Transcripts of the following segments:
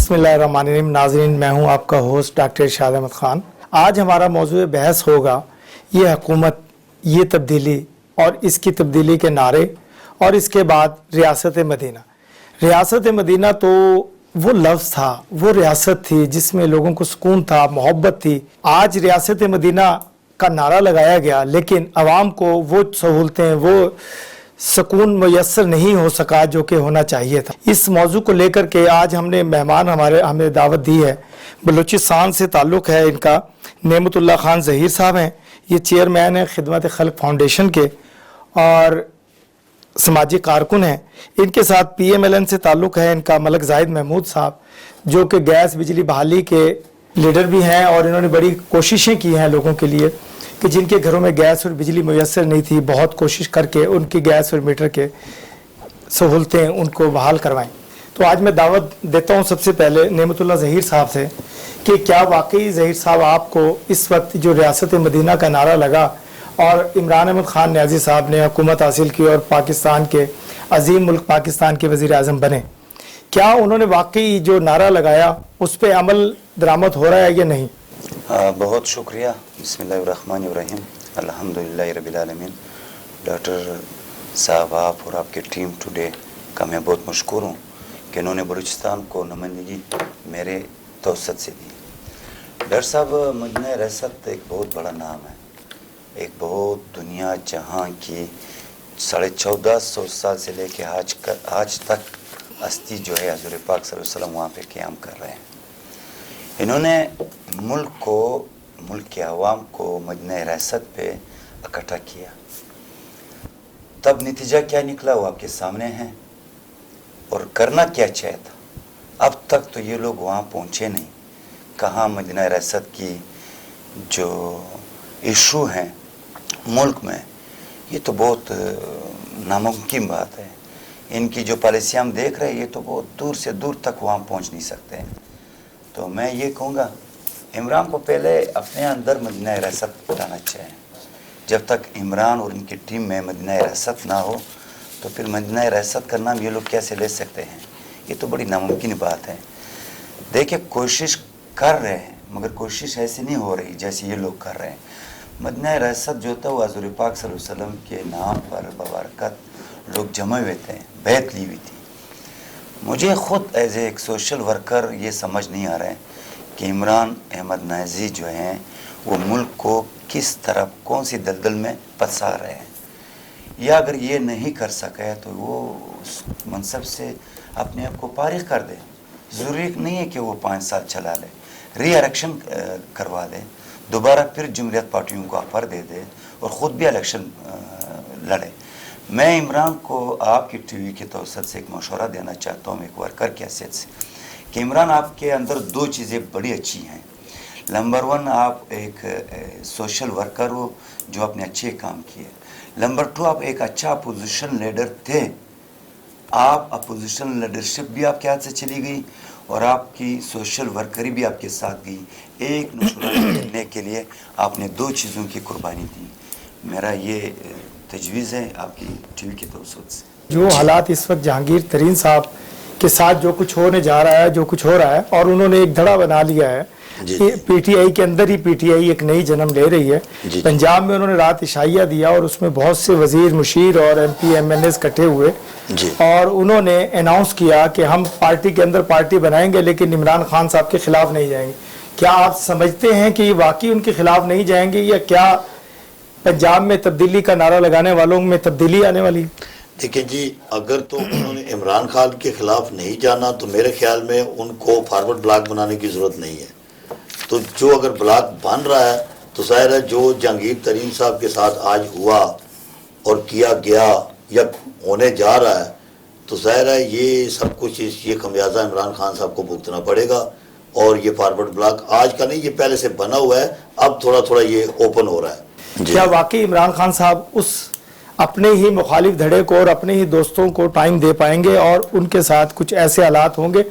बिस्मिल्लाहिर्रहमानिर्रहीम। नाज़रीन, मैं हूं आपका होस्ट डॉक्टर इरशाद अहमद ख़ान। आज हमारा मौजूद बहस होगा ये हुकूमत, ये तब्दीली और इसकी तब्दीली के नारे और इसके बाद रियासत मदीना। रियासत मदीना तो वो लफ्ज़ था, वो रियासत थी जिसमें लोगों को सुकून था, मोहब्बत थी। आज रियासत मदीना का नारा लगाया गया, लेकिन आवाम को वो सहूलतें, वो सुकून मुयस्सर नहीं हो सका जो कि होना चाहिए था। इस मौजू को लेकर के आज हमने मेहमान हमें दावत दी है। बलूचिस्तान से ताल्लुक़ है इनका। नेमतुल्लाह खान ज़हीर साहब हैं, ये चेयरमैन हैं खिदमत खल्क फाउंडेशन के और समाजी कारकुन हैं। इनके साथ PMLN से ताल्लुक़ है इनका मलक जाहिद महमूद साहब, जो कि गैस बिजली बहाली के लीडर भी हैं और इन्होंने बड़ी कोशिशें की हैं लोगों के लिए कि जिनके घरों में गैस और बिजली मुयस्सर नहीं थी, बहुत कोशिश करके उनकी गैस और मीटर के सहूलतें उनको बहाल करवाएं। तो आज मैं दावत देता हूं सबसे पहले नेमतुल्लाह ज़हीर साहब से कि क्या वाकई ज़हीर साहब आपको इस वक्त जो रियासत मदीना का नारा लगा और इमरान अहमद ख़ान न्याज़ी साहब ने हुकूमत हासिल की और पाकिस्तान के अजीम मुल्क पाकिस्तान के वज़ीर आज़म बने, क्या उन्होंने वाकई जो नारा लगाया उस पर अमल दरामद हो रहा है या नहीं? बहुत शुक्रिया। बिस्मिल्लाहिर्रहमानिर्रहीम, अल्हम्दुलिल्लाहि रब्बिल आलमीन। डॉक्टर साहब, आप और आपकी टीम टुडे का मैं बहुत मशकूर हूँ कि इन्होंने बलूचिस्तान को नुमाइंदगी मेरे तवसत से दी। डॉक्टर साहब, मदीना रियासत एक बहुत बड़ा नाम है, एक बहुत दुनिया जहाँ की 1450 साल से लेके आज तक हस्ती जो है हज़ूर पाक सल्लल्लाहु अलैहि वसल्लम वहाँ पे क़याम कर रहे हैं। इन्होंने मुल्क के अवाम को मदीना रियासत पे इकट्ठा किया। तब नतीजा क्या निकला वो आपके सामने है। और करना क्या चाहिए था, अब तक तो ये लोग वहाँ पहुँचे नहीं। कहाँ मदीना रियासत की जो इशू हैं मुल्क में, ये तो बहुत नामुमकिन बात है। इनकी जो पॉलिसी हम देख रहे हैं, ये तो बहुत दूर से दूर तक वहाँ पहुँच नहीं सकते हैं। तो मैं ये कहूँगा, इमरान को पहले अपने अंदर मदीना रियासत लाना चाहिए। जब तक इमरान और इनकी टीम में मदीना रियासत ना हो तो फिर मदीना रियासत का नाम ये लोग कैसे ले सकते हैं? ये तो बड़ी नामुमकिन बात है। देखिए, कोशिश कर रहे हैं मगर कोशिश ऐसी नहीं हो रही जैसे ये लोग कर रहे हैं। मदीना रियासत जो था वो हज़ूर पाक सल्लल्लाहु अलैहि वसल्लम के नाम पर बबरकत लोग जमे हुए थे, बैत ली हुई थी। मुझे ख़ुद एज एक सोशल वर्कर ये समझ नहीं आ रहा है कि इमरान अहमद न्याज़ी जो हैं वो मुल्क को किस तरफ, कौन सी दलदल में फंसा रहे हैं, या अगर ये नहीं कर सके तो वो उस मनसब से अपने आप को फारिग कर दे। ज़रूरी नहीं है कि वो 5 साल चला ले, री इलेक्शन करवा दे, दोबारा फिर जमहूरियत पार्टियों को ऑफर दे दे और ख़ुद भी इलेक्शन लड़े। मैं इमरान को आपकी टीवी के तवसत से एक मशवरा देना चाहता हूँ, एक वर्कर की हैसियत से, कि इमरान आपके अंदर 2 चीज़ें बड़ी अच्छी हैं। नंबर 1, आप एक सोशल वर्कर हो जो आपने अच्छे काम किए। नंबर 2, आप एक अच्छा अपोजिशन लीडर थे। आप अपोजिशन लीडरशिप भी आपके हाथ से चली गई और आपकी सोशल वर्करी भी आपके साथ गई। एक मशवरा देने के लिए आपने 2 चीज़ों की कुर्बानी दी। मेरा ये तजवीज़ है आपकी टीवी के तवसत से। जो हालात इस वक्त जहांगीर तरीन साहब के साथ जो कुछ होने जा रहा है, जो कुछ हो रहा है, और उन्होंने एक धड़ा बना लिया है कि PTI के अंदर ही PTI एक नई जन्म ले रही है। पंजाब में उन्होंने रात इशाइया दिया और उसमें बहुत से वजीर, मुशीर और MP MNAs इकट्ठे हुए और उन्होंने अनाउंस किया कि हम पार्टी के अंदर पार्टी बनाएंगे लेकिन इमरान खान साहब के खिलाफ नहीं जाएंगे। क्या आप समझते हैं कि वाकई उनके खिलाफ नहीं जाएंगे, या क्या पंजाब में तब्दीली का नारा लगाने वालों में तब्दीली आने वाली? देखिए जी, अगर तो उन्होंने इमरान खान के खिलाफ नहीं जाना तो मेरे ख्याल में उनको फॉरवर्ड ब्लॉक बनाने की ज़रूरत नहीं है। तो जो अगर ब्लॉक बन रहा है तो ज़ाहिर है जो जहांगीर तरीन साहब के साथ आज हुआ और किया गया या होने जा रहा है, तो ज़ाहिर है ये सब कुछ ये खमियाजा इमरान खान साहब को भुगतना पड़ेगा। और ये फॉरवर्ड ब्लॉक आज का नहीं, ये पहले से बना हुआ है, अब थोड़ा थोड़ा ये ओपन हो रहा है। क्या वाकई इमरान खान साहब उस अपने ही मुखालिफ धड़े को और अपने ही दोस्तों को टाइम दे पाएंगे और उनके साथ कुछ ऐसे हालात होंगे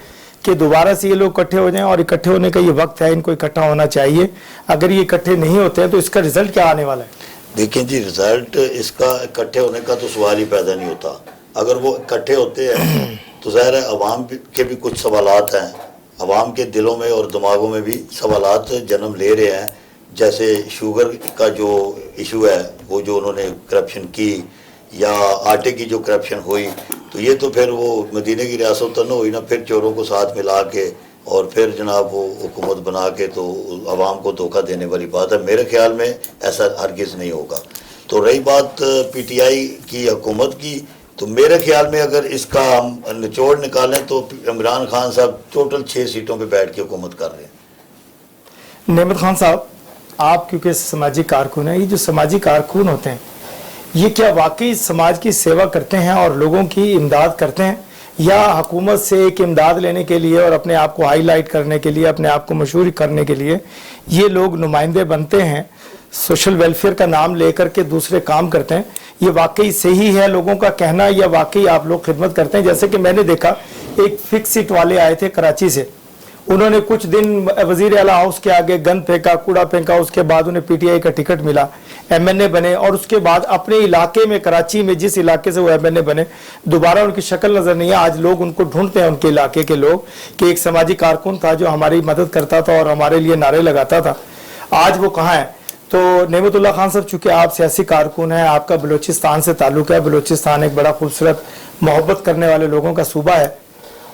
कि दोबारा से ये लोग इकट्ठे हो जाएं? और इकट्ठे होने का ये वक्त है, इनको इकट्ठा होना चाहिए। अगर ये इकट्ठे नहीं होते हैं तो इसका रिजल्ट क्या आने वाला है? देखिए जी, रिजल्ट इसका इकट्ठे होने का तो सवाल ही पैदा नहीं होता। अगर वो इकट्ठे होते हैं तो ज़ाहिर है अवाम के भी कुछ सवालात हैं عوام کے دلوں میں اور دماغوں میں بھی سوالات جنم لے رہے ہیں. جیسے شوگر کا جو ایشو ہے وہ جو انہوں نے کرپشن کی, یا آٹے کی جو کرپشن ہوئی, تو یہ تو پھر وہ مدینہ کی ریاست تو نہ ہوئی نا, پھر چوروں کو ساتھ ملا کے اور پھر جناب وہ حکومت بنا کے تو عوام کو دھوکہ دینے والی بات ہے. میرے خیال میں ایسا ہرگز نہیں ہوگا. تو رہی بات پی ٹی آئی کی حکومت کی, تو میرے خیال میں اگر اس کا ہم نچوڑ نکالیں تو عمران خان صاحب ٹوٹل 6 سیٹوں پہ بیٹھ کے حکومت کر رہے ہیں. نعمت خان صاحب, آپ کیونکہ سماجی کارکن ہیں, یہ جو سماجی کارکن ہوتے ہیں یہ کیا واقعی سماج کی سیوا کرتے ہیں اور لوگوں کی امداد کرتے ہیں, یا حکومت سے ایک امداد لینے کے لیے اور اپنے آپ کو ہائی لائٹ کرنے کے لیے, اپنے آپ کو مشہور کرنے کے لیے یہ لوگ نمائندے بنتے ہیں, سوشل ویلفیئر کا نام لے کر کے دوسرے کام کرتے ہیں؟ یہ واقعی صحیح ہے لوگوں کا کہنا, یا واقعی آپ لوگ خدمت کرتے ہیں؟ جیسے کہ میں نے دیکھا ایک فکس سیٹ والے آئے تھے کراچی سے, انہوں نے کچھ دن وزیر اعلیٰ ہاؤس کے آگے گند پھینکا, کوڑا پھینکا, اس کے بعد انہیں پی ٹی آئی کا ٹکٹ ملا, ایم این اے بنے, اور اس کے بعد اپنے علاقے میں کراچی میں جس علاقے سے وہ ایم این اے بنے دوبارہ ان کی شکل نظر نہیں ہے. آج لوگ ان کو ڈھونڈتے ہیں, ان کے علاقے کے لوگ, کہ ایک سماجی کارکن تھا جو ہماری مدد کرتا تھا اور ہمارے لیے نعرے لگاتا تھا. آج وہ کہاں ہے؟ تو نعمت اللہ خان صاحب, چونکہ آپ سیاسی کارکن ہیں, آپ کا بلوچستان سے تعلق ہے, بلوچستان ایک بڑا خوبصورت محبت کرنے والے لوگوں کا صوبہ ہے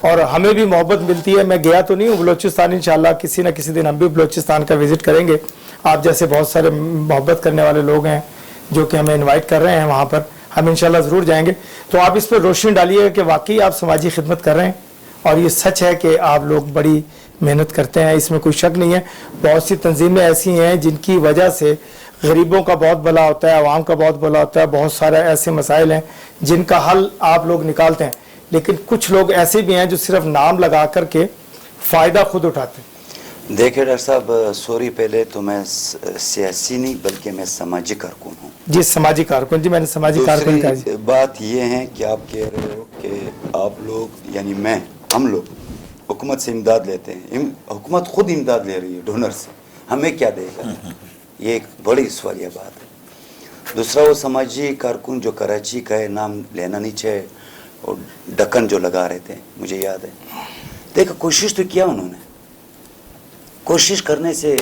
اور ہمیں بھی محبت ملتی ہے. میں گیا تو نہیں ہوں بلوچستان, انشاءاللہ کسی نہ کسی دن ہم بھی بلوچستان کا وزٹ کریں گے. آپ جیسے بہت سارے محبت کرنے والے لوگ ہیں جو کہ ہمیں انوائٹ کر رہے ہیں وہاں پر, ہم انشاءاللہ ضرور جائیں گے. تو آپ اس پہ روشنی ڈالیے گا کہ واقعی آپ سماجی خدمت کر رہے ہیں, اور یہ سچ ہے کہ آپ لوگ بڑی محنت کرتے ہیں, اس میں کوئی شک نہیں ہے. بہت سی تنظیمیں ایسی ہیں جن کی وجہ سے غریبوں کا بہت بھلا ہوتا ہے, عوام کا بہت بھلا ہوتا ہے, بہت سارے ایسے مسائل ہیں جن کا حل آپ لوگ نکالتے ہیں, لیکن کچھ لوگ ایسے بھی ہیں جو صرف نام لگا کر کے فائدہ خود اٹھاتے ہیں. دیکھیں ڈاکٹر صاحب, سوری پہلے تو میں سیاسی نہیں بلکہ میں سماجی کارکن ہوں. جی سماجی کارکن, جی میں نے سماجی کارکن کہا. دوسری بات یہ ہے کہ آپ کہہ رہے ہو کہ آپ لوگ یعنی ہم لوگ حکومت سے امداد لیتے ہیں, حکومت خود امداد لے رہی ہے ڈونر سے, ہمیں کیا دے گا؟ یہ ایک بڑی سوالیہ بات ہے. دوسرا وہ سماجی کارکن جو کراچی کا ہے, نام لینا نہیں چاہے, اور ڈکن جو لگا رہے تھے, مجھے یاد ہے. دیکھو کوشش تو کیا انہوں نے, کوشش کرنے سے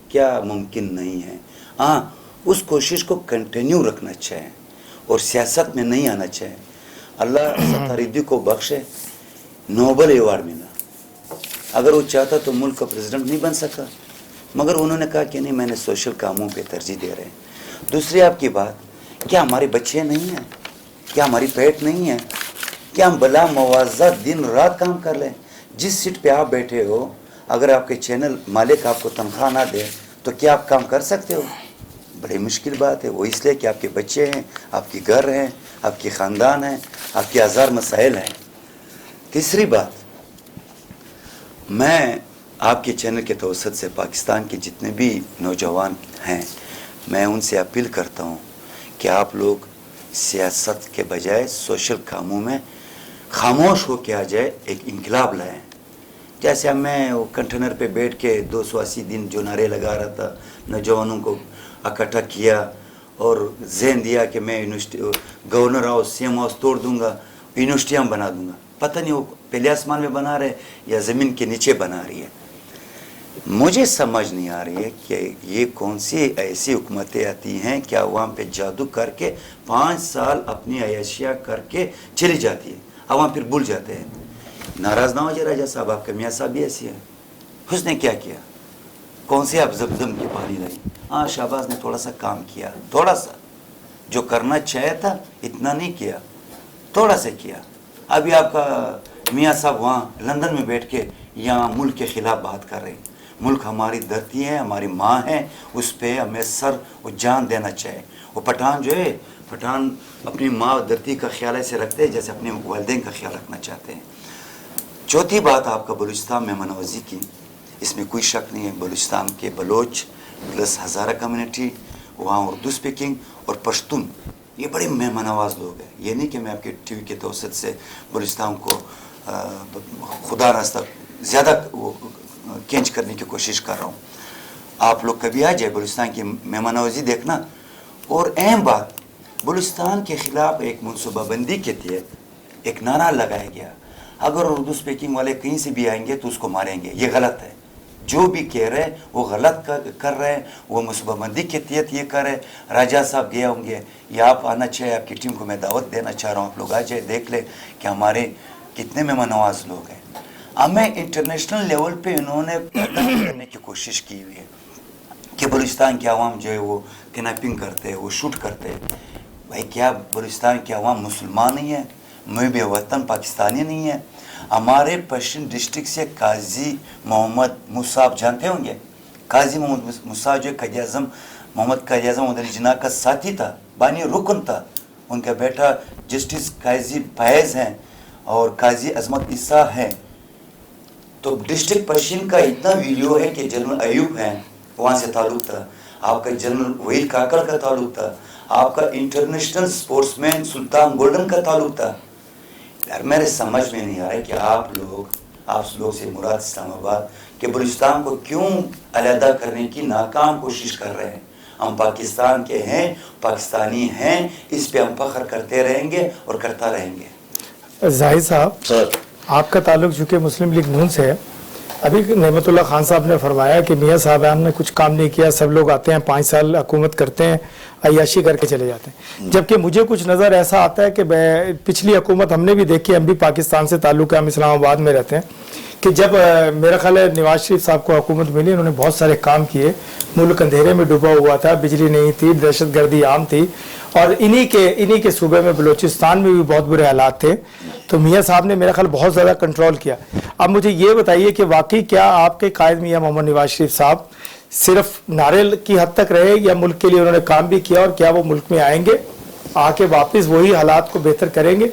کیا ممکن نہیں ہے. ہاں اس کوشش کو کنٹینیو رکھنا چاہیے اور سیاست میں نہیں آنا چاہیے. اللہ ستاریدی کو بخشے, نوبل ایوارڈ ملا. اگر وہ چاہتا تو ملک کا پریزیڈنٹ نہیں بن سکا, مگر انہوں نے کہا کہ نہیں, میں نے سوشل کاموں پہ ترجیح دے رہے ہیں. دوسری آپ کی بات, کیا ہمارے بچے نہیں ہیں, کیا ہماری پیٹ نہیں ہے, کیا ہم بلا موازہ دن رات کام کر لیں؟ جس سیٹ پہ آپ بیٹھے ہو, اگر آپ کے چینل مالک آپ کو تنخواہ نہ دے تو کیا آپ کام کر سکتے ہو؟ بڑی مشکل بات ہے. وہ اس لیے کہ آپ کے بچے ہیں, آپ کے گھر ہیں, آپ کے خاندان ہیں, آپ کے ہزار مسائل ہیں. تیسری بات, میں آپ کے چینل کے توسط سے پاکستان کے جتنے بھی نوجوان ہیں, میں ان سے اپیل کرتا ہوں کہ آپ لوگ سیاست کے بجائے سوشل کاموں میں خاموش ہو کے آ جائے, ایک انقلاب لائیں. جیسے میں وہ کنٹینر پہ بیٹھ کے 280 دن جو نعرے لگا رہا تھا, نوجوانوں کو اکٹھا کیا اور ذہن دیا کہ میں university governor house, C M house توڑ دوں گا, یونیورسٹیاں بنا دوں گا. پتہ نہیں وہ پہلے آسمان میں بنا رہے یا زمین کے نیچے بنا رہی ہے. مجھے سمجھ نہیں آ رہی ہے کہ یہ کون سی ایسی حکومتیں آتی ہیں کہ عوام پہ جادو کر کے 5 سال اپنی عیاشیاں کر کے چلی جاتی ہے, عوام پھر بھول جاتے ہیں. ناراض نہ ہو جائے راجہ صاحب, آپ کا میاں صاحب بھی ایسی ہے. اس نے کیا کیا؟ کون سے آپ زمزم کی پانی لائی؟ ہاں شہباز نے تھوڑا سا کام کیا, تھوڑا سا جو کرنا چاہیے تھا اتنا نہیں کیا, تھوڑا سا کیا. ابھی آپ کا میاں صاحب وہاں لندن میں بیٹھ کے یہاں ملک کے خلاف بات کر رہے ہیں. ملک ہماری دھرتی ہے, ہماری ماں ہے, اس پہ ہمیں سر و جان دینا چاہیے. وہ پٹھان جو ہے, پٹھان اپنی ماں و دھرتی کا خیال ایسے رکھتے ہیں جیسے اپنے والدین کا خیال رکھنا چاہتے ہیں. چوتھی بات آپ کا بلوچستان میں مہمان کی, اس میں کوئی شک نہیں ہے. بلوچستان کے بلوچ پلس ہزارہ کمیونٹی, وہاں اردو اسپیکنگ اور پشتون, یہ بڑے مہمان نواز لوگ ہیں. یہ نہیں کہ میں آپ کے ٹی وی کے توسط سے بلوچستان کو خدا راستہ زیادہ کینچ کرنے کی کوشش کر رہا ہوں. آپ لوگ کبھی آ جائے بلوچستان کی مہمان نوازی دیکھنا. اور اہم بات, بلوچستان کے خلاف ایک منصوبہ بندی کے تحت ایک نعرہ لگایا گیا, अगर उर्दू स्पीकिंग वाले कहीं से भी आएंगे तो उसको मारेंगे, ये गलत है। जो भी कह रहे हैं वो गलत कर रहे हैं, वो मुसबबंदी के तहत ये कर रहे हैं। राजा साहब गए होंगे, या आप आना चाहिए, आपकी टीम को मैं दावत देना चाह रहा हूँ, आप लोग आ जाए, देख ले कि हमारे कितने मेहमान नवाज लोग हैं। हमें इंटरनेशनल लेवल पे इन्होंने करने की कोशिश की हुई है कि बलूचिस्तान के अवाम जो है वो किडनैपिंग करते हैं, वो शूट करते हैं। भाई क्या बलूचिस्तान के अवाम मुसलमान नहीं है, मुहब्बे वतन पाकिस्तानी नहीं है? हमारे पश्चिम डिस्ट्रिक्ट से काजी मोहम्मद मूसा आप जानते होंगे, काजी मोहम्मद मूसा जो काजी आज़म मोहम्मद काजी आज़म मोहम्मद अली जिन्ना का साथी था, बानी रुकन था। उनका बेटा जस्टिस काजी फैज़ हैं और काजी अजमत ईसा हैं। तो डिस्ट्रिक्ट पश्चिम का इतना वीडियो है कि जनरल अयूब हैं, वहाँ से ताल्लुक़ था, आपका जनरल वहीद काकड़ का ताल्लुक़ था, आपका इंटरनेशनल स्पोर्ट्समैन सुल्तान गोल्डन का ताल्लुक़ था। यार मेरे समझ में नहीं आ रहा है कि आप लोग से मुराद इस्लामाबाद के बलूचिस्तान को क्यों अलहदा करने की नाकाम कोशिश कर रहे हैं। हम पाकिस्तान के हैं, पाकिस्तानी हैं, इस पे हम फख्र करते रहेंगे और करता रहेंगे। जाहिद साहब, सर आपका ताल्लुक चूँकि मुस्लिम लीग नून से है, अभी नेमतुल्लाह खान साहब ने फरमाया कि मियाँ साहब ने कुछ काम नहीं किया, सब लोग आते हैं 5 साल हुकूमत करते हैं, अय्याशी करके चले जाते हैं। जबकि मुझे कुछ नज़र ऐसा आता है कि पिछली हुकूमत हमने भी देखी, हम भी पाकिस्तान से ताल्लुक़ है, हम इस्लामाबाद में रहते हैं, कि जब मेरा ख्याल है नवाज शरीफ साहब को हुकूमत मिली, उन्होंने बहुत सारे काम किए, मुल्क अंधेरे में डूबा हुआ था, बिजली नहीं थी, दहशत गर्दी आम थी, और इन्हीं के सूबे में बलूचिस्तान में भी बहुत बुरे हालात थे। तो मियाँ साहब ने मेरा ख्याल बहुत ज़्यादा कंट्रोल किया। अब मुझे ये बताइए कि वाकई क्या आपके कायद मियाँ मोहम्मद नवाज शरीफ साहब सिर्फ नारे की हद तक रहे, या मुल्क के लिए उन्होंने काम भी किया, और क्या वो मुल्क में आएंगे, आके वापस वही हालात को बेहतर करेंगे?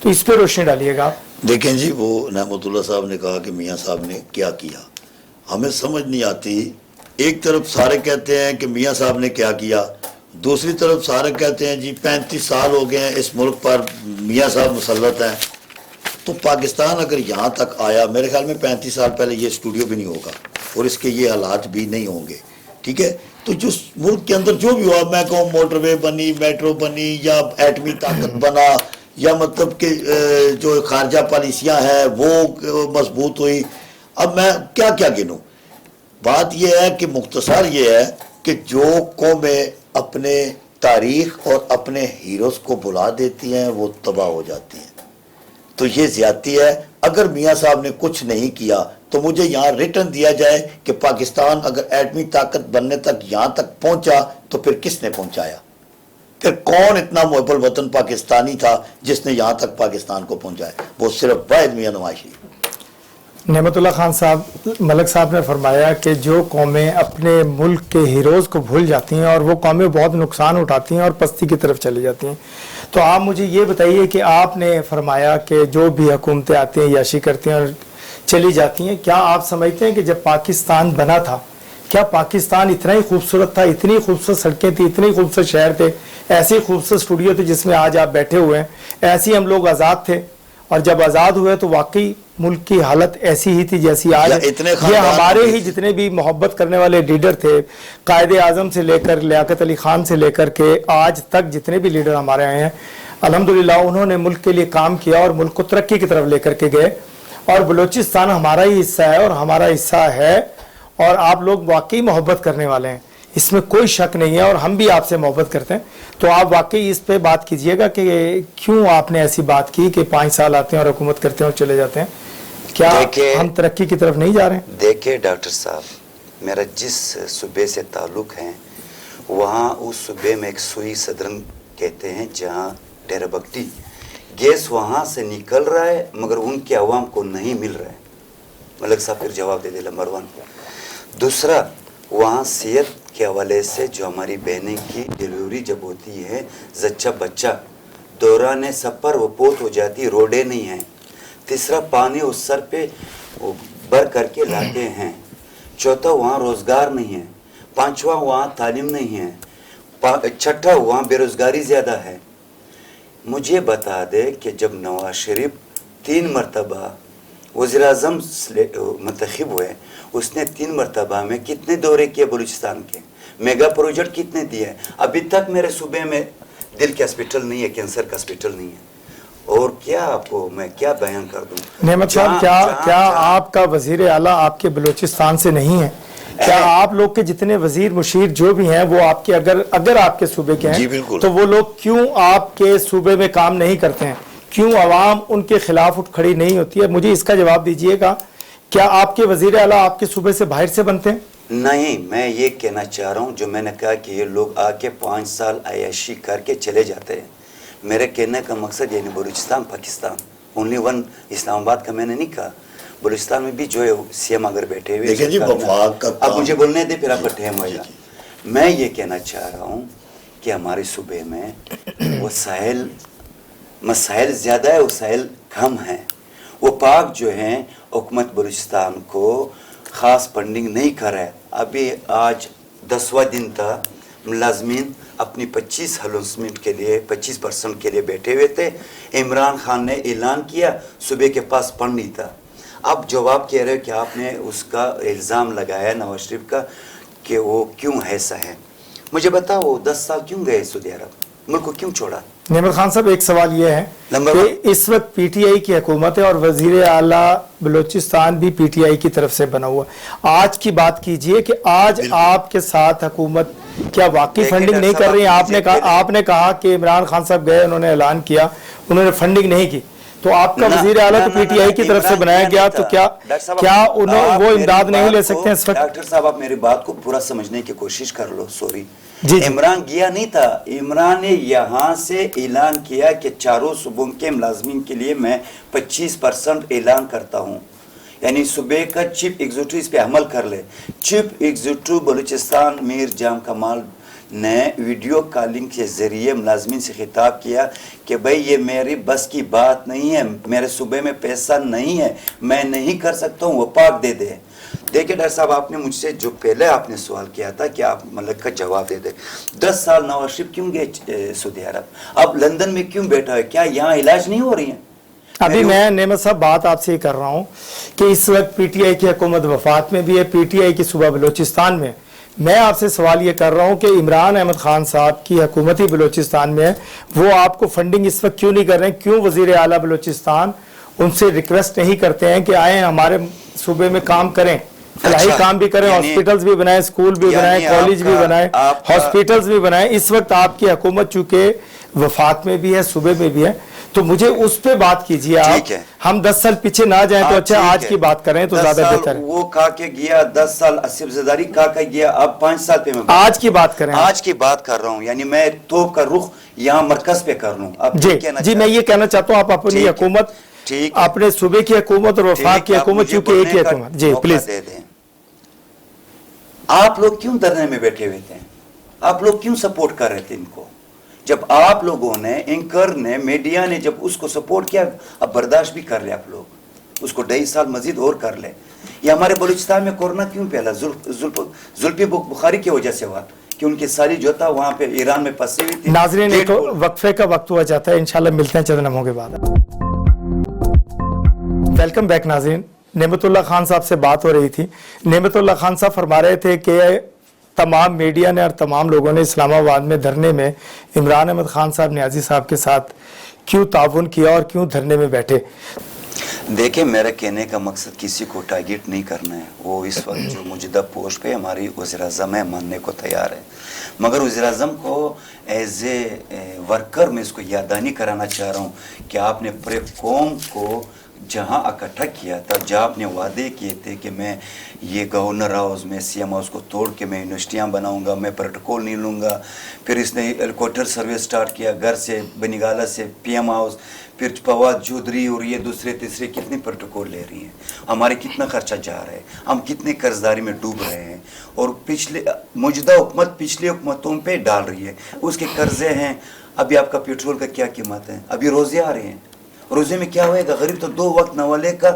तो इस पर रोशनी डालिएगा। देखें जी, वो नेमतुल्लाह साहब ने कहा कि मियाँ साहब ने क्या किया, हमें समझ नहीं आती। एक तरफ सारे कहते हैं कि मियाँ साहब ने क्या किया, दूसरी तरफ सारे कहते हैं जी 35 साल हो गए हैं इस मुल्क पर मियाँ साहब मुसल्लत हैं। तो पाकिस्तान अगर यहाँ तक आया, मेरे ख्याल में 35 साल पहले ये स्टूडियो भी नहीं होगा और इसके ये हालात भी नहीं होंगे, ठीक है। तो जो मुल्क के अंदर जो भी हुआ, मैं कहूँ मोटरवे बनी, मेट्रो बनी, या एटमी ताकत बना, या मतलब कि जो खारजा पॉलिसियाँ हैं वो मजबूत हुई, अब मैं क्या क्या गिनूँ। बात यह है कि मुख्तसर ये है कि जो कौमें अपने तारीख और अपने हीरोज़ को बुला देती हैं वो तबाह हो जाती हैं। तो ये ज़्यादती है। अगर मियाँ साहब ने कुछ नहीं किया तो मुझे यहाँ रिटर्न दिया जाए कि पाकिस्तान अगर एटमी ताकत बनने तक यहाँ तक पहुँचा तो फिर किसने पहुँचाया, फिर कौन इतना मुहब्बुल वतन पाकिस्तानी था जिसने यहाँ तक पाकिस्तान को पहुँचाया? वो सिर्फ वाहिद मियाँ नवाज शरीफ। नेमतुल्लाह खान साहब, मलक साहब ने फरमाया कि जो कौमें अपने मुल्क के हीरोज़ को भूल जाती हैं और वो कौमें बहुत नुकसान उठाती हैं और पस्ती की तरफ चली जाती हैं। तो आप मुझे ये बताइए कि आपने फरमाया कि जो भी हुकूमतें आती हैं याशी करती हैं और चली जाती हैं, क्या आप समझते हैं कि जब पाकिस्तान बना था, क्या पाकिस्तान इतना ही खूबसूरत था, इतनी खूबसूरत सड़कें थी, इतने खूबसूरत शहर थे, ऐसे खूबसूरत स्टूडियो थे जिसमें आज आप बैठे हुए हैं, ऐसे हम लोग आज़ाद थे? और जब आज़ाद हुए तो वाकई मुल्क की हालत ऐसी ही थी जैसी आज। ये हमारे ही जितने भी मोहब्बत करने वाले लीडर थे, कायदे आज़म से लेकर लियाकत अली खान से लेकर के आज तक जितने भी लीडर हमारे आए हैं, अल्हम्दुलिल्लाह उन्होंने मुल्क के लिए काम किया और मुल्क को तरक्की की तरफ लेकर के गए। और बलूचिस्तान हमारा ही हिस्सा है और हमारा हिस्सा है, और आप लोग वाकई मोहब्बत करने वाले हैं, इसमें कोई शक नहीं है, और हम भी आपसे मोहब्बत करते हैं। तो आप वाकई इस पे बात कीजिएगा कि क्यों आपने ऐसी बात की कि 5 साल आते हैं और हुकूमत करते हैं और चले जाते हैं, क्या हम तरक्की की तरफ नहीं जा रहे हैं? देखिए डॉक्टर साहब, मेरा जिस सूबे से ताल्लुक़ है वहाँ उस सूबे में एक सुई सदरन कहते हैं जहाँ डेरा बगटी गैस वहाँ से निकल रहा है मगर उनके अवाम को नहीं मिल रहा है। मलक साहब फिर जवाब दे दे नंबर 1। दूसरा, वहाँ सेहत के हवाले से जो हमारी बहनें की डिलीवरी जब होती है, जच्चा बच्चा दौरान सफ़र वो पोत हो जाती, रोडें नहीं हैं। तीसरा, पानी उस सर पे वो भर करके लाते हैं। चौथा, वहाँ रोज़गार नहीं है। पांचवा, वहाँ तालीम नहीं है। छठा, वहाँ बेरोज़गारी ज़्यादा है। मुझे बता दे कि जब नवाज शरीफ 3 मरतबा वज़ीर-ए-आज़म मुंतखब हुए, उसने 3 मरतबा में कितने दौरे किए बलूचिस्तान के, मेगा प्रोजेक्ट कितने दिए? अभी तक मेरे सूबे में दिल के हॉस्पिटल नहीं है, कैंसर का हॉस्पिटल नहीं है। اور کیا آپ کو میں کیا بیان کر دوں. نعمت صاحب کیا آپ کا وزیر اعلیٰ آپ کے بلوچستان سے نہیں ہے؟ کیا آپ لوگ کے جتنے وزیر مشیر جو بھی ہیں وہ آپ کے اگر آپ کے صوبے کے ہیں تو وہ لوگ کیوں آپ کے صوبے میں کام نہیں کرتے ہیں؟ کیوں عوام ان کے خلاف اٹھ کھڑی نہیں ہوتی ہے؟ مجھے اس کا جواب دیجئے گا. کیا آپ کے وزیر اعلیٰ آپ کے صوبے سے باہر سے بنتے ہیں؟ نہیں, میں یہ کہنا چاہ رہا ہوں جو میں نے کہا کہ یہ لوگ آ کے 5 سال عیاشی کر کے چلے جاتے ہیں. میرے کہنے کا مقصد یعنی بلوچستان پاکستان اونلی ون اسلام آباد کا میں نے نہیں کہا. بلوچستان میں بھی جو ہے سی ایم اگر بیٹھے ہوئے اب مجھے بولنے دے پھر آپ کا ٹائم ہوئے گا. میں یہ کہنا چاہ رہا ہوں کہ ہمارے صوبے میں مسائل زیادہ ہے, وسائل کم ہیں. وہ پاک جو ہیں حکومت بلوچستان کو خاص فنڈنگ نہیں کر رہا ہے. ابھی آج 10واں دن تھا, ملازمین اپنی 25 ہلوسمنٹ کے لیے 25% کے لیے بیٹھے ہوئے تھے. عمران خان نے اعلان کیا, صوبے کے پاس فنڈ نہیں تھا. اب جواب کہہ رہے کہ آپ نے اس کا الزام لگایا نواز شریف کا کہ وہ کیوں ایسا ہے. مجھے بتاؤ وہ 10 سال کیوں گئے سعودی عرب, ملک کو کیوں چھوڑا؟ نعمت خان صاحب ایک سوال یہ ہے کہ اس وقت پی ٹی آئی کی حکومت ہے اور وزیر اعلیٰ بلوچستان بھی پی ٹی آئی کی طرف سے بنا ہوا. آج کی بات کیجئے کہ آج آپ کے ساتھ حکومت کیا واقعی فنڈنگ نہیں کر رہی ہے؟ آپ نے کہا کہ عمران خان صاحب گئے, انہوں نے اعلان کیا, انہوں نے فنڈنگ نہیں کی, تو آپ کا وزیر اعلیٰ تو پی ٹی آئی کی طرف سے بنایا گیا, تو کیا وہ امداد نہیں لے سکتے ہیں اس وقت؟ ڈاکٹر صاحب آپ میری بات کو پورا سمجھنے کی کوشش کر لو. سوری, عمران گیا نہیں تھا. عمران نے یہاں سے اعلان کیا کہ چاروں صوبوں کے ملازمین کے لیے میں 25% اعلان کرتا ہوں, یعنی صوبے کا چیف ایگزیکٹو اس پہ عمل کر لے. چیف ایگزیکٹو بلوچستان میر جام کمال نے ویڈیو کالنگ کے ذریعے ملازمین سے خطاب کیا کہ بھئی یہ میری بس کی بات نہیں ہے, میرے صوبے میں پیسہ نہیں ہے, میں نہیں کر سکتا ہوں, وہ پاک دے دے. دیکھیں ڈاکٹر صاحب, آپ نے مجھ سے جو پہلے آپ نے سوال کیا تھا کہ آپ ملک کا جواب دے دیں. 10 سال نواز شریف کیوں گئے سعودی عرب؟ اب لندن میں کیوں بیٹھا ہے؟ کیا یہاں علاج نہیں ہو رہی ہیں؟ ابھی میں نعمت صاحب بات آپ سے یہ کر رہا ہوں کہ اس وقت پی ٹی آئی کی حکومت وفات میں بھی ہے, پی ٹی آئی کی صوبہ بلوچستان میں. میں آپ سے سوال یہ کر رہا ہوں کہ عمران احمد خان صاحب کی حکومتی بلوچستان میں ہے, وہ آپ کو فنڈنگ اس وقت کیوں نہیں کر رہے ہیں؟ کیوں وزیر اعلیٰ بلوچستان ان سے ریکویسٹ نہیں کرتے ہیں کہ آئیں ہمارے صوبے میں کام کریں, فلاحی کام بھی کریں, ہاسپٹلز بھی بنائیں, اسکول بھی بنائیں, کالج بھی بنائیں, ہاسپٹلز بھی بنائیں؟ اس وقت آپ کی حکومت چونکہ وفات میں بھی ہے, صوبے میں بھی ہے, تو مجھے اس پہ بات کیجئے آپ. ہم 10 سال پیچھے نہ جائیں تو اچھا آج کی بات کریں تو زیادہ بہتر ہے. وہ کہا کہ گیا 10 سال اسف زداری کہا کہ گیا, اب 5 سال پہ میں آج کی بات کریں. آج کی بات کر رہا ہوں, یعنی میں توپ کا رخ یہاں مرکز پہ کر لوں. جی میں یہ کہنا چاہتا ہوں, آپ اپنی حکومت, اپنے صوبے کی حکومت اور وفاق کی حکومت چونکہ ایک ہی حکومت, جی پلیز دے دیں. آپ لوگ کیوں دھرنے میں بیٹھے ہوئے تھے؟ آپ لوگ کیوں سپورٹ کر رہے تھے ان کو؟ جب آپ لوگوں نے, اینکر نے, میڈیا نے جب اس کو سپورٹ کیا, اب برداشت بھی کر لے آپ لوگ, اس کو 2.5 سال مزید اور کر لے. یہ ہمارے بلوچستان میں کورونا کیوں پھیلا؟ زلفی بخاری کی وجہ سے ہوا کہ ان کی ساری جو تھا وہاں پہ ایران میں پھنسی ہوئی تھی. ناظرین ایک وقفے کا وقت ہوا جاتا ہے, انشاءاللہ ملتے ہیں چند لمحوں کے بعد. ویلکم بیک ناظرین. نعمت اللہ خان صاحب سے بات ہو رہی تھی. نعمت اللہ خان صاحب فرما رہے تھے کہ تمام میڈیا نے اور تمام لوگوں نے اسلام آباد میں دھرنے میں عمران احمد خان صاحب نیازی صاحب کے ساتھ کیوں تعاون کیا اور کیوں دھرنے میں بیٹھے؟ دیکھیں, میرا کہنے کا مقصد کسی کو ٹارگیٹ نہیں کرنا ہے. وہ اس وقت جو موجودہ پوسٹ پہ ہماری وزیر اعظم ہے, ماننے کو تیار ہے, مگر وزیر اعظم کو ایز اے ورکر میں اس کو یاد دہانی کرانا چاہ رہا ہوں کہ آپ نے پورے قوم کو جہاں اکٹھا کیا تھا, جہاں آپ نے وعدے کیے تھے کہ میں یہ گورنر ہاؤس میں سی ایم ہاؤس کو توڑ کے میں یونیورسٹیاں بناؤں گا, میں پروٹوکول نہیں لوں گا. پھر اس نے ہیلیکاپٹر سروس سٹارٹ کیا گھر سے بنیگالہ سے پی ایم ہاؤس, پھر فواد چودھری اور یہ دوسرے تیسرے کتنے پروٹوکول لے رہی ہیں, ہمارے کتنا خرچہ جا رہا ہے, ہم کتنے قرضداری میں ڈوب رہے ہیں, اور موجودہ حکومت پچھلی حکومتوں پہ ڈال رہی ہے, اس کے قرضے ہیں. ابھی آپ کا پیٹرول کا کیا قیمت ہے, ابھی روزے آ رہے ہیں, روزے میں کیا ہوئے گا؟ غریب تو 2 وقت نوالے کا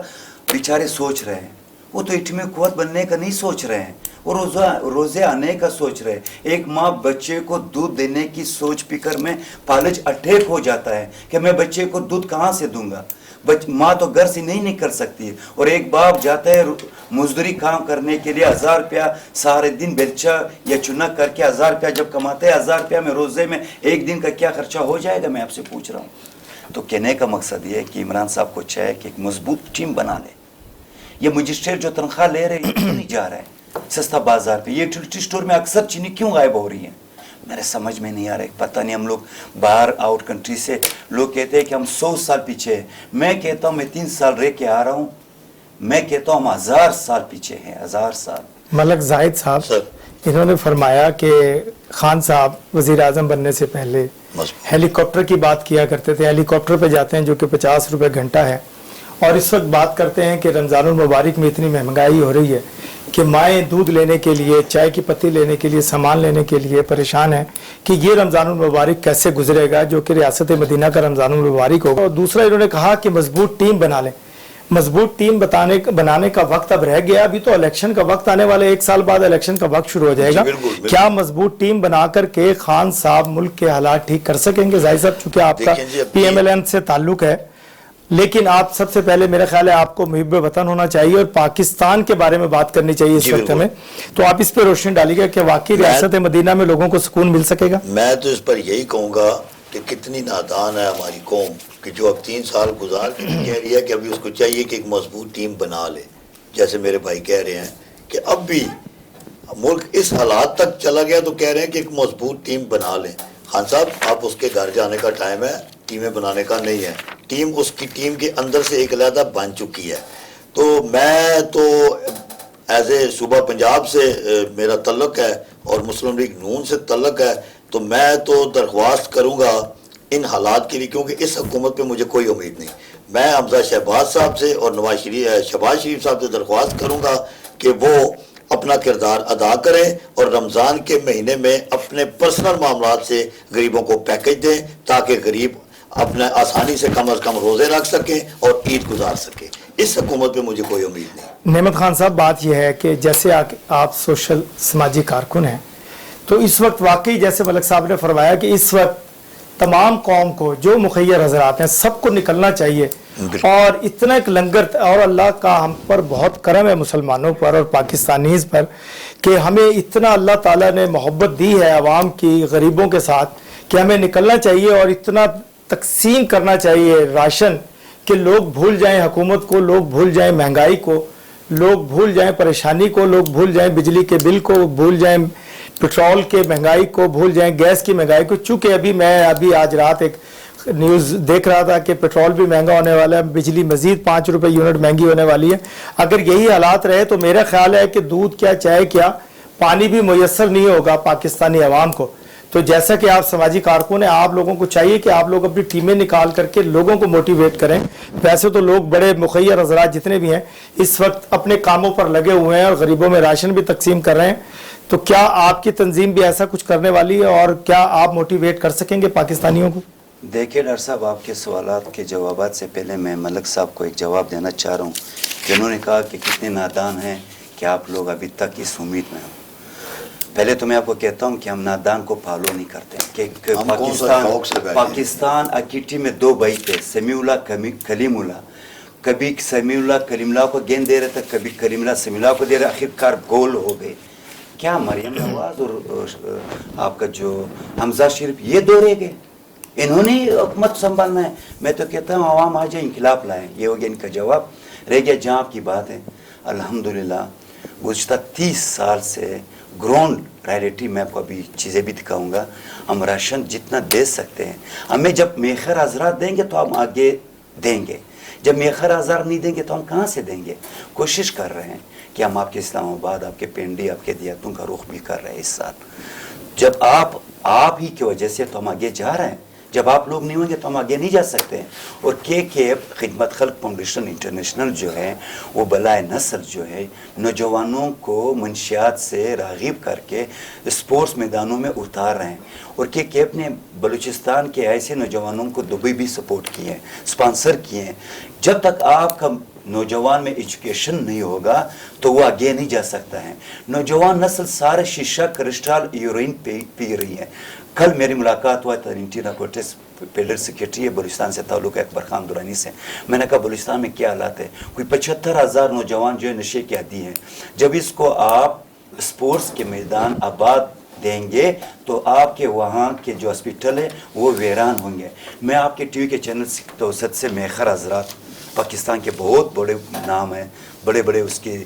بیچارے سوچ رہے ہیں, وہ تو اٹھمی قوت بننے کا نہیں سوچ رہے ہیں, وہ روزے آنے کا سوچ رہے ہیں. ایک ماں بچے کو دودھ دینے کی سوچ فکر میں پالج اٹیک ہو جاتا ہے کہ میں بچے کو دودھ کہاں سے دوں گا. ماں تو گھر سے نہیں نکل سکتی ہے, اور ایک باپ جاتا ہے مزدوری کام کرنے کے لیے 1000 روپیہ سارے دن بیلچا یا چنا کر کے 1000 روپیہ جب کماتے ہیں, 1000 روپیہ میں روزے میں ایک دن کا کیا خرچہ ہو جائے گا؟ میں آپ سے پوچھ رہا ہوں. तो कहने का मकसद ये है कि इमरान साहब को चाहे कि एक मजबूत टीम बना ले। ये मजिस्ट्रेट जो तनख्वाह ले रहे हैं क्यों नहीं जा रहा है सस्ता बाजार पे? ये यूटिलिटी स्टोर में अक्सर चीनी क्यों गायब हो रही है? मेरे समझ में नहीं आ रहा है। पता नहीं, हम लोग बाहर आउट कंट्री से लोग कहते हैं कि हम 100 साल पीछे हैं। मैं कहता हूँ मैं 3 साल रह के आ रहा हूँ, मैं कहता हूँ हम 1000 साल पीछे हैं, 1000 साल। मलक जाहिद साहब सर। इन्होंने फरमाया कि खान साहब वज़ीर आज़म बनने से पहले हेलीकॉप्टर की बात किया करते थे। हेलीकॉप्टर पे जाते हैं जो कि 50 रुपये घंटा है, और इस वक्त बात करते हैं कि रमज़ानुल मुबारक में इतनी महंगाई हो रही है कि माएँ दूध लेने के लिए, चाय की पत्ती लेने के लिए, सामान लेने के लिए परेशान है कि ये रमज़ानुल मुबारक कैसे गुजरेगा, जो कि रियासत मदीना का रमज़ानुल मुबारक होगा। और दूसरा इन्होंने कहा कि मजबूत टीम बना लें। मजबूत टीम बनाने का वक्त अब रह गया, अभी तो इलेक्शन का वक्त आने वाले, 1 साल बाद इलेक्शन का वक्त शुरू हो जाएगा। क्या मजबूत टीम बना करके खान साहब मुल्क के हालात ठीक कर सकेंगे? जाहिर साहब, चूंकि आपका PMLN से ताल्लुक है, लेकिन आप सबसे पहले मेरा ख्याल है आपको मुहिब्बे वतन होना चाहिए और पाकिस्तान के बारे में बात करनी चाहिए इस वक्त में। तो आप इस पर रोशनी डालिएगा कि वाकई रियासत मदीना में लोगों को सुकून मिल सकेगा? मैं तो इस पर यही कहूँगा कि कितनी नादान है हमारी कौम कि जो अब 3 साल गुजार के कह रही है कि अभी उसको चाहिए कि एक मजबूत टीम बना ले। जैसे मेरे भाई कह रहे हैं कि अब भी मुल्क इस हालात तक चला गया तो कह रहे हैं कि एक मजबूत टीम बना लें। खान साहब, आप उसके घर जाने का टाइम है, टीमें बनाने का नहीं है। टीम उसकी टीम के अंदर से एक अलहदा बन चुकी है। तो मैं तो एज ए सूबा पंजाब से मेरा तल्लुक है और मुस्लिम लीग नून से तल्लुक है, तो मैं तो दरख्वास्त करूँगा इन हालात के लिए, क्योंकि इस हुकूमत पे मुझे कोई उम्मीद नहीं। मैं हमजा शहबाज साहब से और शहबाज शरीफ साहब से दरख्वास्त करूँगा कि वो अपना किरदार अदा करें और रमज़ान के महीने में अपने पर्सनल मामलात से गरीबों को पैकेज दें ताकि गरीब अपने आसानी से कम रोज़े रख सकें और ईद गुजार सकें। इस हुकूमत पे मुझे कोई उम्मीद नहीं। नेमत खान साहब, बात यह है कि जैसे आप सोशल समाजी कारकुन हैं, तो इस वक्त वाकई जैसे मलक साहब ने फरमाया कि इस वक्त तमाम कौम को जो मुखय्यर हजरात हैं सबको निकलना चाहिए, और इतना एक लंगर, और अल्लाह का हम पर बहुत करम है मुसलमानों पर और पाकिस्तानीज़ पर कि हमें इतना अल्लाह ताला ने मोहब्बत दी है आवाम की, गरीबों के साथ, कि हमें निकलना चाहिए और इतना तकसीम करना चाहिए राशन कि लोग भूल जाएं हुकूमत को, लोग भूल जाएं महंगाई को, लोग भूल जाएं परेशानी को, लोग भूल जाएं बिजली के बिल को, भूल जाएं पेट्रोल के महंगाई को, भूल जाएं गैस की महंगाई को। चूँकि मैं आज रात एक न्यूज़ देख रहा था कि पेट्रोल भी महंगा होने वाला है, बिजली मजीद 5 रुपये यूनिट महंगी होने वाली है। अगर यही हालात रहे तो मेरा ख्याल है कि दूध क्या, चाय क्या, पानी भी मुयस्सर नहीं होगा पाकिस्तानी अवाम को। तो जैसा कि आप समाजी कारकुन हैं, आप लोगों को चाहिए कि आप लोग अपनी टीमें निकाल करके लोगों को मोटिवेट करें। वैसे तो लोग बड़े मुखय्यर हजरात जितने भी हैं इस वक्त अपने कामों पर लगे हुए हैं और गरीबों में राशन भी तकसीम कर रहे हैं। तो क्या आपकी तंजीम भी ऐसा कुछ करने वाली है और क्या आप मोटिवेट कर सकेंगे पाकिस्तानियों को? देखिए डॉक्टर साहब, आपके सवालात के जवाबात से पहले मैं मलक साहब को एक जवाब देना चाह रहा हूँ, जिन्होंने कहा कि कितने नादान हैं कि आप लोग अभी तक इस उम्मीद में हो। पहले तो मैं आपको कहता हूँ कि हम नादान को फॉलो नहीं करते हैं कि पाकिस्तान अकीटी में 2 भाई थे, समीउल्लाह कलीमुल्लाह। कभी समीउल्लाह कलीमुल्लाह को गेंद दे रहे थे, कभी कलीमुल्लाह समीउल्लाह को दे रहे, आखिरकार गोल हो गए। क्या मरियम नवाज और आपका जो हमजा शरीफ, ये 2 रह गए, इन्होंने हुकूमत संभालना है। मैं तो कहता हूँ आवाम आ जाए, इनकलाब लाएं। ये हो गया इनका जवाब। रह गया जहाँ आपकी बात है, अल्हम्दुलिल्लाह गुज़श्ता 30 साल से ग्राउंड रियलिटी में आपको अभी चीज़ें भी दिखाऊंगा। हम राशन जितना दे सकते हैं, हमें जब मेखर हजरात देंगे तो हम आगे देंगे, जब मेखर हजरात नहीं देंगे तो हम कहाँ से देंगे। कोशिश कर रहे हैं कि हम आपके इस्लामाबाद, आपके पिंडी, आपके दियातों का रुख भी कर रहे हैं इस साल। जब आप ही की वजह से तो हम आगे जा रहे हैं, जब आप लोग नहीं होंगे तो हम आगे नहीं जा सकते हैं। और के खिदमत खल्क फाउंडेशन इंटरनेशनल जो है वो बलाए नस्ल जो है नौजवानों को मंशियात से राग़िब करके स्पोर्ट्स मैदानों में उतार रहे हैं। और के ने बलूचिस्तान के ऐसे नौजवानों को दुबई भी सपोर्ट किए हैं, स्पॉन्सर किए हैं। जब तक आपका नौजवान में एजुकेशन नहीं होगा तो वो आगे नहीं जा सकता है। नौजवान नस्ल सारे शीशा, क्रिस्टल, यूरिन पी रही है। कल मेरी मुलाकात हुआ था नारकोटिक्स पेडर सेक्रेटरी है बलूचिस्तान से ताल्लुक़ है, अकबर खान दुरानी से। मैंने कहा बलूचिस्तान में क्या हालात है, कोई 75,000 नौजवान जो है नशे के आदी हैं। जब इसको आप स्पोर्ट्स के मैदान आबाद देंगे तो आपके वहाँ के जो हॉस्पिटल है वो वीरान होंगे। मैं आपके टीवी के चैनल की तौसत से मेखर हजरात, पाकिस्तान के बहुत बड़े नाम हैं, बड़े बड़े उसके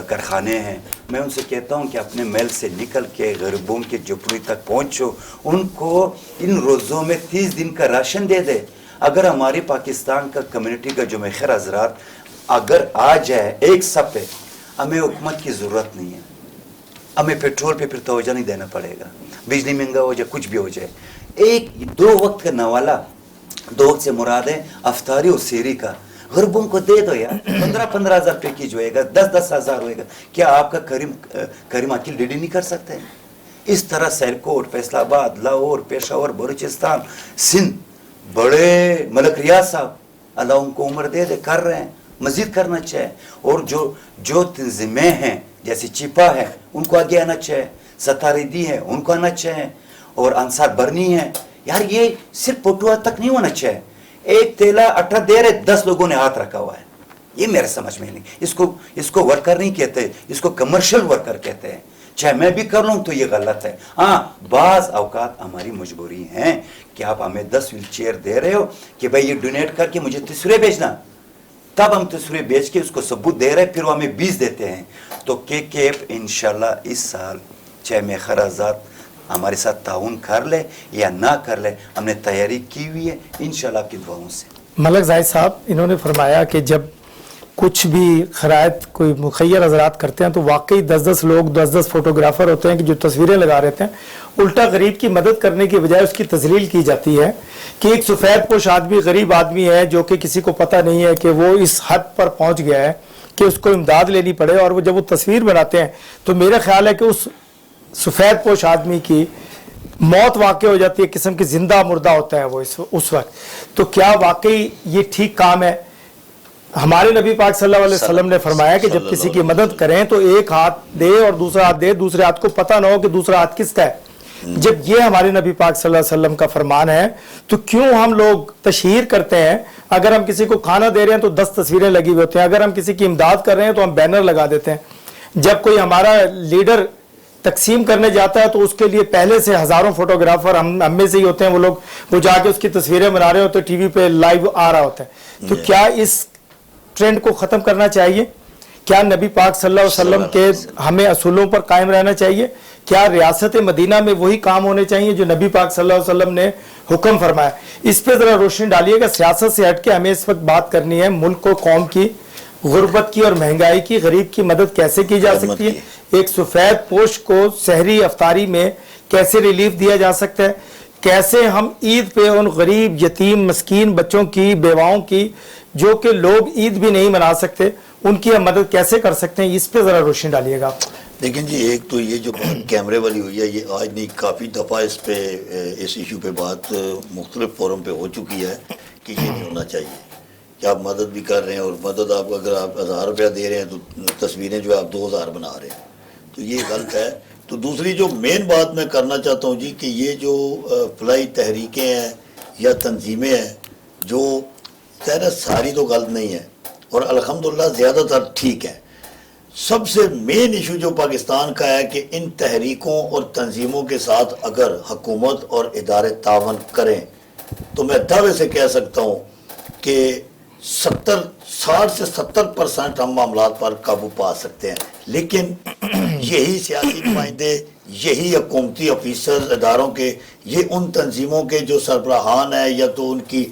कारखाने हैं, मैं उनसे कहता हूँ कि अपने महल से निकल के गरीबों के झुपड़ी तक पहुँचो, उनको इन रोज़ों में 30 दिन का राशन दे दे। अगर हमारी पाकिस्तान का कम्युनिटी का जो मेखर हजरात अगर आ जाए एक सब पे, हमें हुकूमत की ज़रूरत नहीं है, हमें पेट्रोल पे फिर तवज्जो नहीं देना पड़ेगा, बिजली महंगा हो जाए, कुछ भी हो जाए, एक 2 वक्त का नवाला, 2 वक्त से मुराद है अफ्तारी और सेरी का, गरीबों को दे दो यार। 15-15 हज़ार पैकेज होएगा, 10-10 हज़ार होएगा, क्या आपका करीम अकील रेडी नहीं कर सकते हैं? इस तरह सैरकोट, फैसलाबाद, लाहौर, पेशावर, बलूचिस्तान, सिंध, बड़े मलक रियाज साहब, अल्लाह उनको उम्र दे कर रहे हैं, मज़ीद करना चाहिए। और जो तंजीमें हैं जैसे चिपा है उनको आगे आना चाहिए, सतारिदी है उनको आना चाहिए, और अंसार बरनी है यार, ये सिर्फ पटुआ तक नहीं होना चाहिए। एक तेला आटा दे रहे 10 लोगों ने हाथ रखा हुआ है, ये मेरे समझ में नहीं। इसको वर्कर नहीं कहते, इसको कमर्शियल वर्कर कहते हैं। चाहे मैं भी कर लूँ तो ये गलत है। हाँ, बाज़ औकात हमारी मजबूरी है कि आप हमें 10 व्हील चेयर दे रहे हो कि भाई ये डोनेट करके मुझे तस्वीरें भेजना, तब हम तस्वीरें बेच के उसको सबूत दे रहे हैं, फिर वो हमें 20 देते हैं। तो KKF इंशाल्लाह इस साल चाहे मेखर आज़ाद हमारे साथ ताउन कर ले या ना कर ले, हमने तैयारी की हुई है इंशाल्लाह आपकी दुआओं से। मलक जाहिद साहब, इन्होंने फरमाया कि जब कुछ भी खैरात कोई मुखैर हजरात करते हैं तो वाकई 10-10 लोग, 10-10 फोटोग्राफर होते हैं कि जो तस्वीरें लगा रहते हैं, उल्टा गरीब की मदद करने की बजाय उसकी तजलील की जाती है कि एक सफ़ेद पोश आदमी, गरीब आदमी है जो कि किसी को पता नहीं है कि वो इस हद पर पहुंच गया है कि उसको इमदाद लेनी पड़े, और वो जब वो तस्वीर बनाते हैं तो मेरा ख्याल है कि उस सफ़ेद पोश आदमी की मौत वाक़ई हो जाती है, किस्म की जिंदा मुर्दा होता है वो उस वक्त। तो क्या वाकई ये ठीक काम है? हमारे नबी पाक सल्लल्लाहु अलैहि वसल्लम ने फरमाया कि जब किसी की मदद करें तो एक हाथ दे और दूसरा हाथ दे, दूसरे हाथ को पता ना हो कि दूसरा हाथ किसका है। जब ये हमारे नबी पाक सल्लल्लाहु अलैहि वसल्लम का फरमान है तो क्यों हम लोग तशहीर करते हैं? अगर हम किसी को खाना दे रहे हैं तो 10 तस्वीरें लगी हुई होती हैं, अगर हम किसी की इमदाद कर रहे हैं तो हम बैनर लगा देते हैं। जब कोई हमारा लीडर तकसीम करने जाता है तो उसके लिए पहले से हज़ारों फोटोग्राफर हम में से ही होते हैं, वो जाके उसकी तस्वीरें बना रहे होते हैं, टीवी पे लाइव आ रहा होता है। तो क्या इस ट्रेंड को ख़त्म करना चाहिए? क्या नबी पाक सल्लल्लाहु अलैहि वसल्लम के हमें असूलों पर कायम रहना चाहिए? क्या रियासत मदीना में वही काम होने चाहिए जो नबी पाक सल्लल्लाहु अलैहि वसल्लम ने हुक्म फरमाया? इस पे ज़रा रोशनी डालिएगा। सियासत से हट के हमें इस वक्त बात करनी है मुल्क को, कौम की, गुर्बत की और महंगाई की, गरीब की मदद कैसे की जा सकती है, एक सफ़ेद पोश को सहरी अफ्तारी में कैसे रिलीफ दिया जा सकता है, कैसे हम ईद पे उन गरीब, यतीम, मस्कीन बच्चों की, बेवाओं की, जो कि लोग ईद भी नहीं मना सकते, उनकी हम मदद कैसे कर सकते हैं, इस पे ज़रा रोशनी डालिएगा। लेकिन जी, एक तो ये जो बात कैमरे वाली हुई है, ये आज नहीं काफ़ी दफ़ा इस इशू पे बात मुख्तलिफ फोरम पे हो चुकी है कि ये नहीं होना चाहिए कि आप मदद भी कर रहे हैं, और मदद आप अगर आप 1000 रुपया दे रहे हैं तो तस्वीरें जो है आप 2000 बना रहे हैं, तो ये गलत है। तो दूसरी जो मेन बात मैं करना चाहता हूँ जी कि ये जो फलाई तहरीकें हैं या तंजीमें हैं, जो तेरा सारी तो गलत नहीं है और अल्हम्दुलिल्लाह ज़्यादातर ठीक है। सबसे मेन इशू जो पाकिस्तान का है कि इन तहरीकों और तंजीमों के साथ अगर हुकूमत और इदारे तावन करें तो मैं दावे से कह सकता हूँ कि 60 से 70% हम मामलात पर काबू पा सकते हैं। लेकिन यही सियासी नुमाइंदे, यही हुकूमती ऑफिसर इदारों के, ये उन तंजीमों के जो सरबराहान है या तो उनकी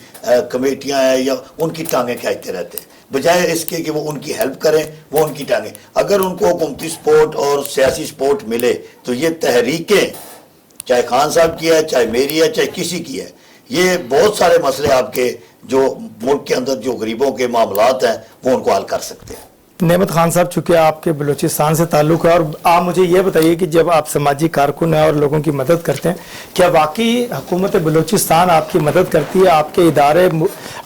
कमेटियां हैं या उनकी टांगें खींचते रहते हैं, बजाय इसके कि वो उनकी हेल्प करें, वो उनकी टांगें। अगर उनको हुकूमती सपोर्ट और सियासी सपोर्ट मिले तो ये तहरीकें, चाहे खान साहब की है, चाहे मेरी है, चाहे किसी की है, ये बहुत सारे मसले आपके जो मुल्क के अंदर जो गरीबों के मामलात हैं वो उनको हल कर सकते हैं। नेमत खान साहब, चूँकि आपके बलूचिस्तान से ताल्लुक़ है और आप मुझे ये बताइए कि जब आप समाजी कारकुन हैं और लोगों की मदद करते हैं, क्या वाकई हुकूमत बलूचिस्तान आपकी मदद करती है? आपके इदारे,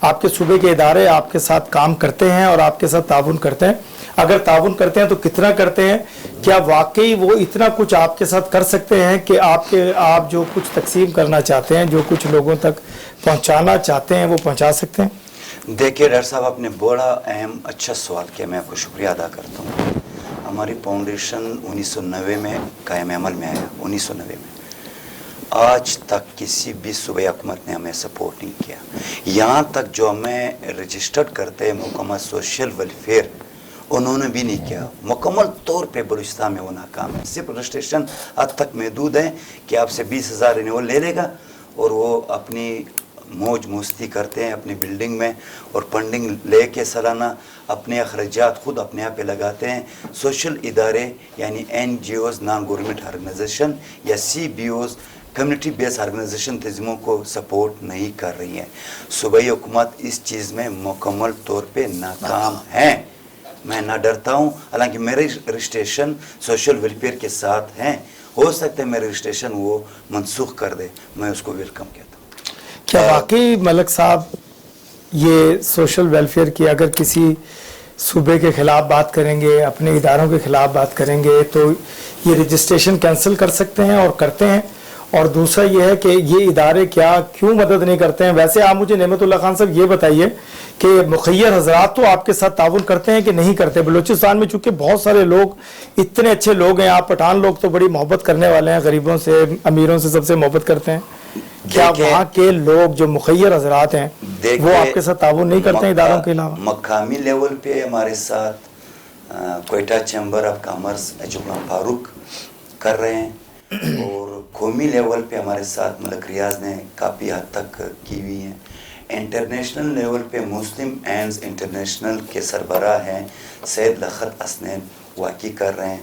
आपके सूबे के इदारे आपके साथ काम करते हैं और आपके साथ ताउन करते हैं? अगर ताउन करते हैं तो कितना करते हैं? क्या वाकई वो इतना कुछ आपके साथ कर सकते हैं कि आप जो कुछ तकसीम करना चाहते हैं, जो कुछ लोगों तक पहुँचाना चाहते हैं, वो पहुँचा सकते हैं? देखिए डॉक्टर साहब, आपने बड़ा अहम अच्छा सवाल किया, मैं आपको शुक्रिया अदा करता हूँ। हमारी फाउंडेशन 1990 में कायम अमल में आया, 1990 में। आज तक किसी भी सूबाई हुकूमत ने हमें सपोर्ट नहीं किया। यहाँ तक जो हमें रजिस्टर्ड करते हैं मुकम्मल सोशल वेलफेयर, उन्होंने भी नहीं किया। मुकम्मल तौर पे बलूचिस्तान में वो नाकाम है। सिर्फ रजिस्ट्रेशन हद तक महदूद है कि आपसे 20,000 रिन्यूअल ले लेगा और वो अपनी मौज मस्ती करते हैं अपनी बिल्डिंग में, और फंडिंग लेके सालाना अपने अखराजात खुद अपने यहाँ पे लगाते हैं। सोशल इदारे यानी NGOs, नॉन गवर्नमेंट ऑर्गेनाइजेशन या CBOs, कम्युनिटी बेस्ड ऑर्गेनाइजेशन तंजीमों को सपोर्ट नहीं कर रही हैं। सूबाई हुकूमत इस चीज़ में मुकम्मल तौर पे नाकाम है। मैं ना डरता हूँ, हालांकि मेरे रजिस्ट्रेशन सोशल वेलफेयर के साथ हैं, हो सकता है मेरे रजिस्ट्रेशन वो मनसूख कर दे, मैं उसको वेलकम कहता हूँ। क्या वाकई मलक साहब ये सोशल वेलफेयर की अगर किसी सूबे के खिलाफ बात करेंगे, अपने इदारों के खिलाफ बात करेंगे, तो ये रजिस्ट्रेशन कैंसिल कर सकते हैं और करते हैं? और दूसरा ये है कि ये इदारे क्यों मदद नहीं करते हैं? वैसे आप मुझे नेमतुल्लाह खान साहब ये बताइए कि मुखय्यर हजरात तो आपके साथ ताउन करते हैं कि नहीं करते? बलूचिस्तान में चूंकि बहुत सारे लोग इतने अच्छे लोग हैं, आप पठान लोग तो बड़ी मोहब्बत करने वाले हैं, गरीबों से अमीरों से सबसे मोहब्बत करते हैं, क्या वहाँ के लोग जो मुखय्यर हजरात हैं वो आपके साथ ताउन नहीं करते हैं इदारों के अलावा? मकामी लेवल पे हमारे साथ कोयटा चैम्बर ऑफ कॉमर्स जुगलाम फारूक कर रहे हैं, और कौमी लेवल पे हमारे साथ मलक रियाज ने काफ़ी हद तक की हुई हैं। इंटरनेशनल लेवल पे मुस्लिम एंड्स इंटरनेशनल के सरबराह हैं सैयद लखत असनैन वाक़ई कर रहे हैं,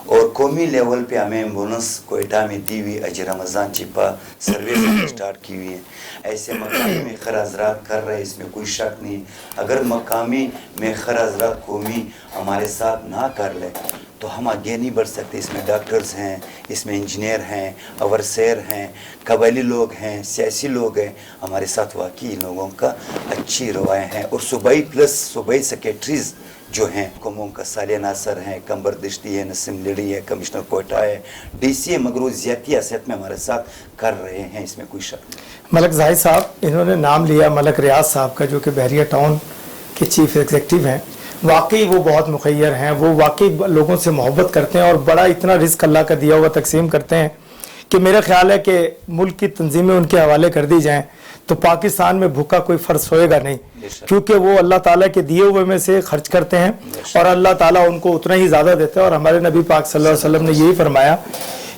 और कौमी लेवल पे हमें एम्बुलेंस कोयटा में दी हुई अज रमज़ान चिपा सर्विस स्टार्ट की हुई है। ऐसे मकामी मेखर हजरात कर रहे हैं, इसमें कोई शक नहीं। अगर मकामी मेखर हजरात कौमी हमारे साथ ना कर ले तो हम आगे नहीं बढ़ सकते। इसमें डॉक्टर्स हैं, इसमें इंजीनियर हैं, अवरसेर हैं, कबायली लोग हैं, सियासी लोग हैं, हमारे साथ वाकई इन लोगों का अच्छी रवाएँ हैं। और सूबाई प्लस सूबाई सेक्रेटरीज़ जो हैं, कौमों का सालिया नासर हैं, कंबर दिश्ती है, नसीम लिड़ी है, कमिश्नर कोयटा है, DC मगरूर ज़ियाती हैसियत में हमारे साथ कर रहे हैं, इसमें कोई शक नहीं। मलक जाहिद साहब, इन्होंने नाम लिया मलक रियाज साहब का, जो कि बहरिया टाउन के चीफ एग्जीक्यूटिव हैं। वाकई वो बहुत मुखय्यर हैं, वो वाकई लोगों से मोहब्बत करते हैं और बड़ा इतना रिस्क अल्लाह का दिया हुआ तकसीम करते हैं कि मेरा ख्याल है कि मुल्क की तंजीमें उनके हवाले कर दी जाएँ तो पाकिस्तान में भूखा कोई फ़र्ज होएगा नहीं, क्योंकि वो अल्लाह ताला के दिए हुए में से खर्च करते हैं और अल्लाह ताला उनको उतना ही ज़्यादा देते हैं। और हमारे नबी पाक सल्लल्लाहु अलैहि वसल्लम ने यही फरमाया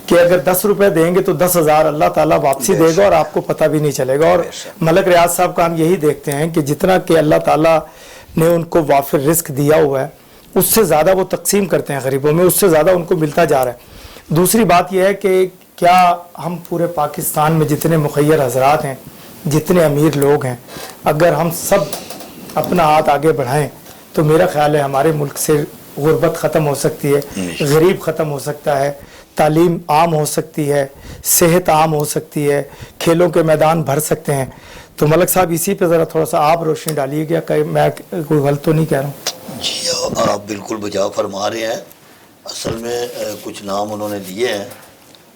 कि अगर 10 रुपए देंगे तो 10,000 अल्लाह ताला वापसी देगा और आपको पता भी नहीं चलेगा। और मलक रियाज साहब का हम यही देखते हैं कि जितना कि अल्लाह ताला ने उनको वाफिर रिस्क दिया हुआ है, उससे ज़्यादा वो तकसीम करते हैं गरीबों में, उससे ज़्यादा उनको मिलता जा रहा है। दूसरी बात यह है कि क्या हम पूरे पाकिस्तान में जितने मुखय्यर हजरात हैं, जितने अमीर लोग हैं, अगर हम सब अपना हाथ आगे बढ़ाएं तो मेरा ख्याल है हमारे मुल्क से गुर्बत ख़त्म हो सकती है, गरीब ख़त्म हो सकता है, तालीम आम हो सकती है, सेहत आम हो सकती है, खेलों के मैदान भर सकते हैं। तो मलक साहब इसी पे ज़रा थोड़ा सा आप रोशनी डालिए, क्या मैं कोई गलत तो नहीं कह रहा हूँ? जी, आप बिल्कुल बचाव फरमा रहे हैं। असल में कुछ नाम उन्होंने लिए हैं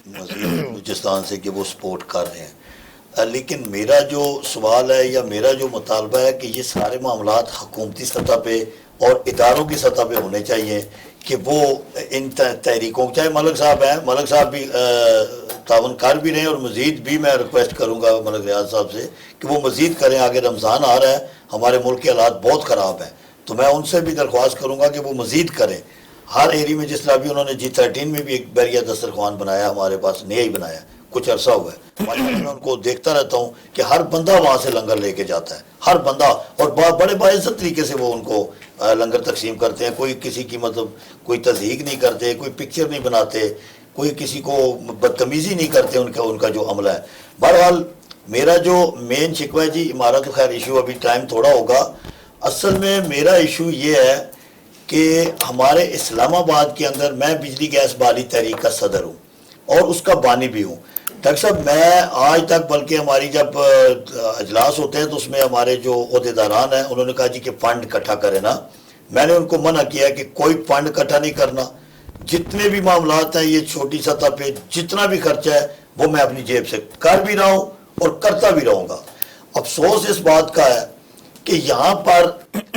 बलूचिस्तान से कि वो सपोर्ट कर रहे हैं, लेकिन मेरा जो सवाल है या मेरा जो मुतालबा है कि ये सारे मामलात हुकूमती सतह पे और इदारों की सतह पे होने चाहिए कि वो इन तहरीकों, चाहे मलक साहब हैं, मलक साहब भी तावन कर भी रहे हैं, और मज़ीद भी मैं रिक्वेस्ट करूँगा मलक रियाज साहब से कि वो मज़ीद करें। आगे रमज़ान आ रहा है, हमारे मुल्क के हालात बहुत ख़राब हैं, तो मैं उनसे भी दरख्वास्त करूँगा कि वो मज़ीद करें। हर एरिया में जिस तरह भी उन्होंने G13 में भी एक बैरिया दस्तरखान बनाया, हमारे पास नया ही बनाया, कुछ अरसा हुआ है, मैं उनको देखता रहता हूँ कि हर बंदा वहाँ से लंगर लेके जाता है, हर बंदा, और बड़े बाइज्जत तरीके से वो उनको लंगर तकसीम करते हैं। कोई किसी की मतलब कोई तज़हीक नहीं करते, कोई पिक्चर नहीं बनाते, कोई किसी को बदतमीज़ी नहीं करते, उनका जो अमला है। बहरहाल मेरा जो मेन शिकवा है जी, हमारा तो खैर इशू अभी टाइम थोड़ा होगा। असल में मेरा इशू ये है कि हमारे इस्लामाबाद के अंदर मैं बिजली गैस बाली तहरीक का सदर हूँ और उसका बानी भी हूँ। डॉक्टर साहब, मैं आज तक, बल्कि हमारी जब अजलास होते हैं तो उसमें हमारे जो ओहदेदारान हैं उन्होंने कहा जी कि फ़ंड इकट्ठा करें ना, मैंने उनको मना किया कि कोई फ़ंड इकट्ठा नहीं करना, जितने भी मामलात हैं ये छोटी सतह पे जितना भी खर्चा है वो मैं अपनी जेब से कर भी रहा हूँ और करता भी रहूँगा। अफसोस इस बात का है कि यहाँ पर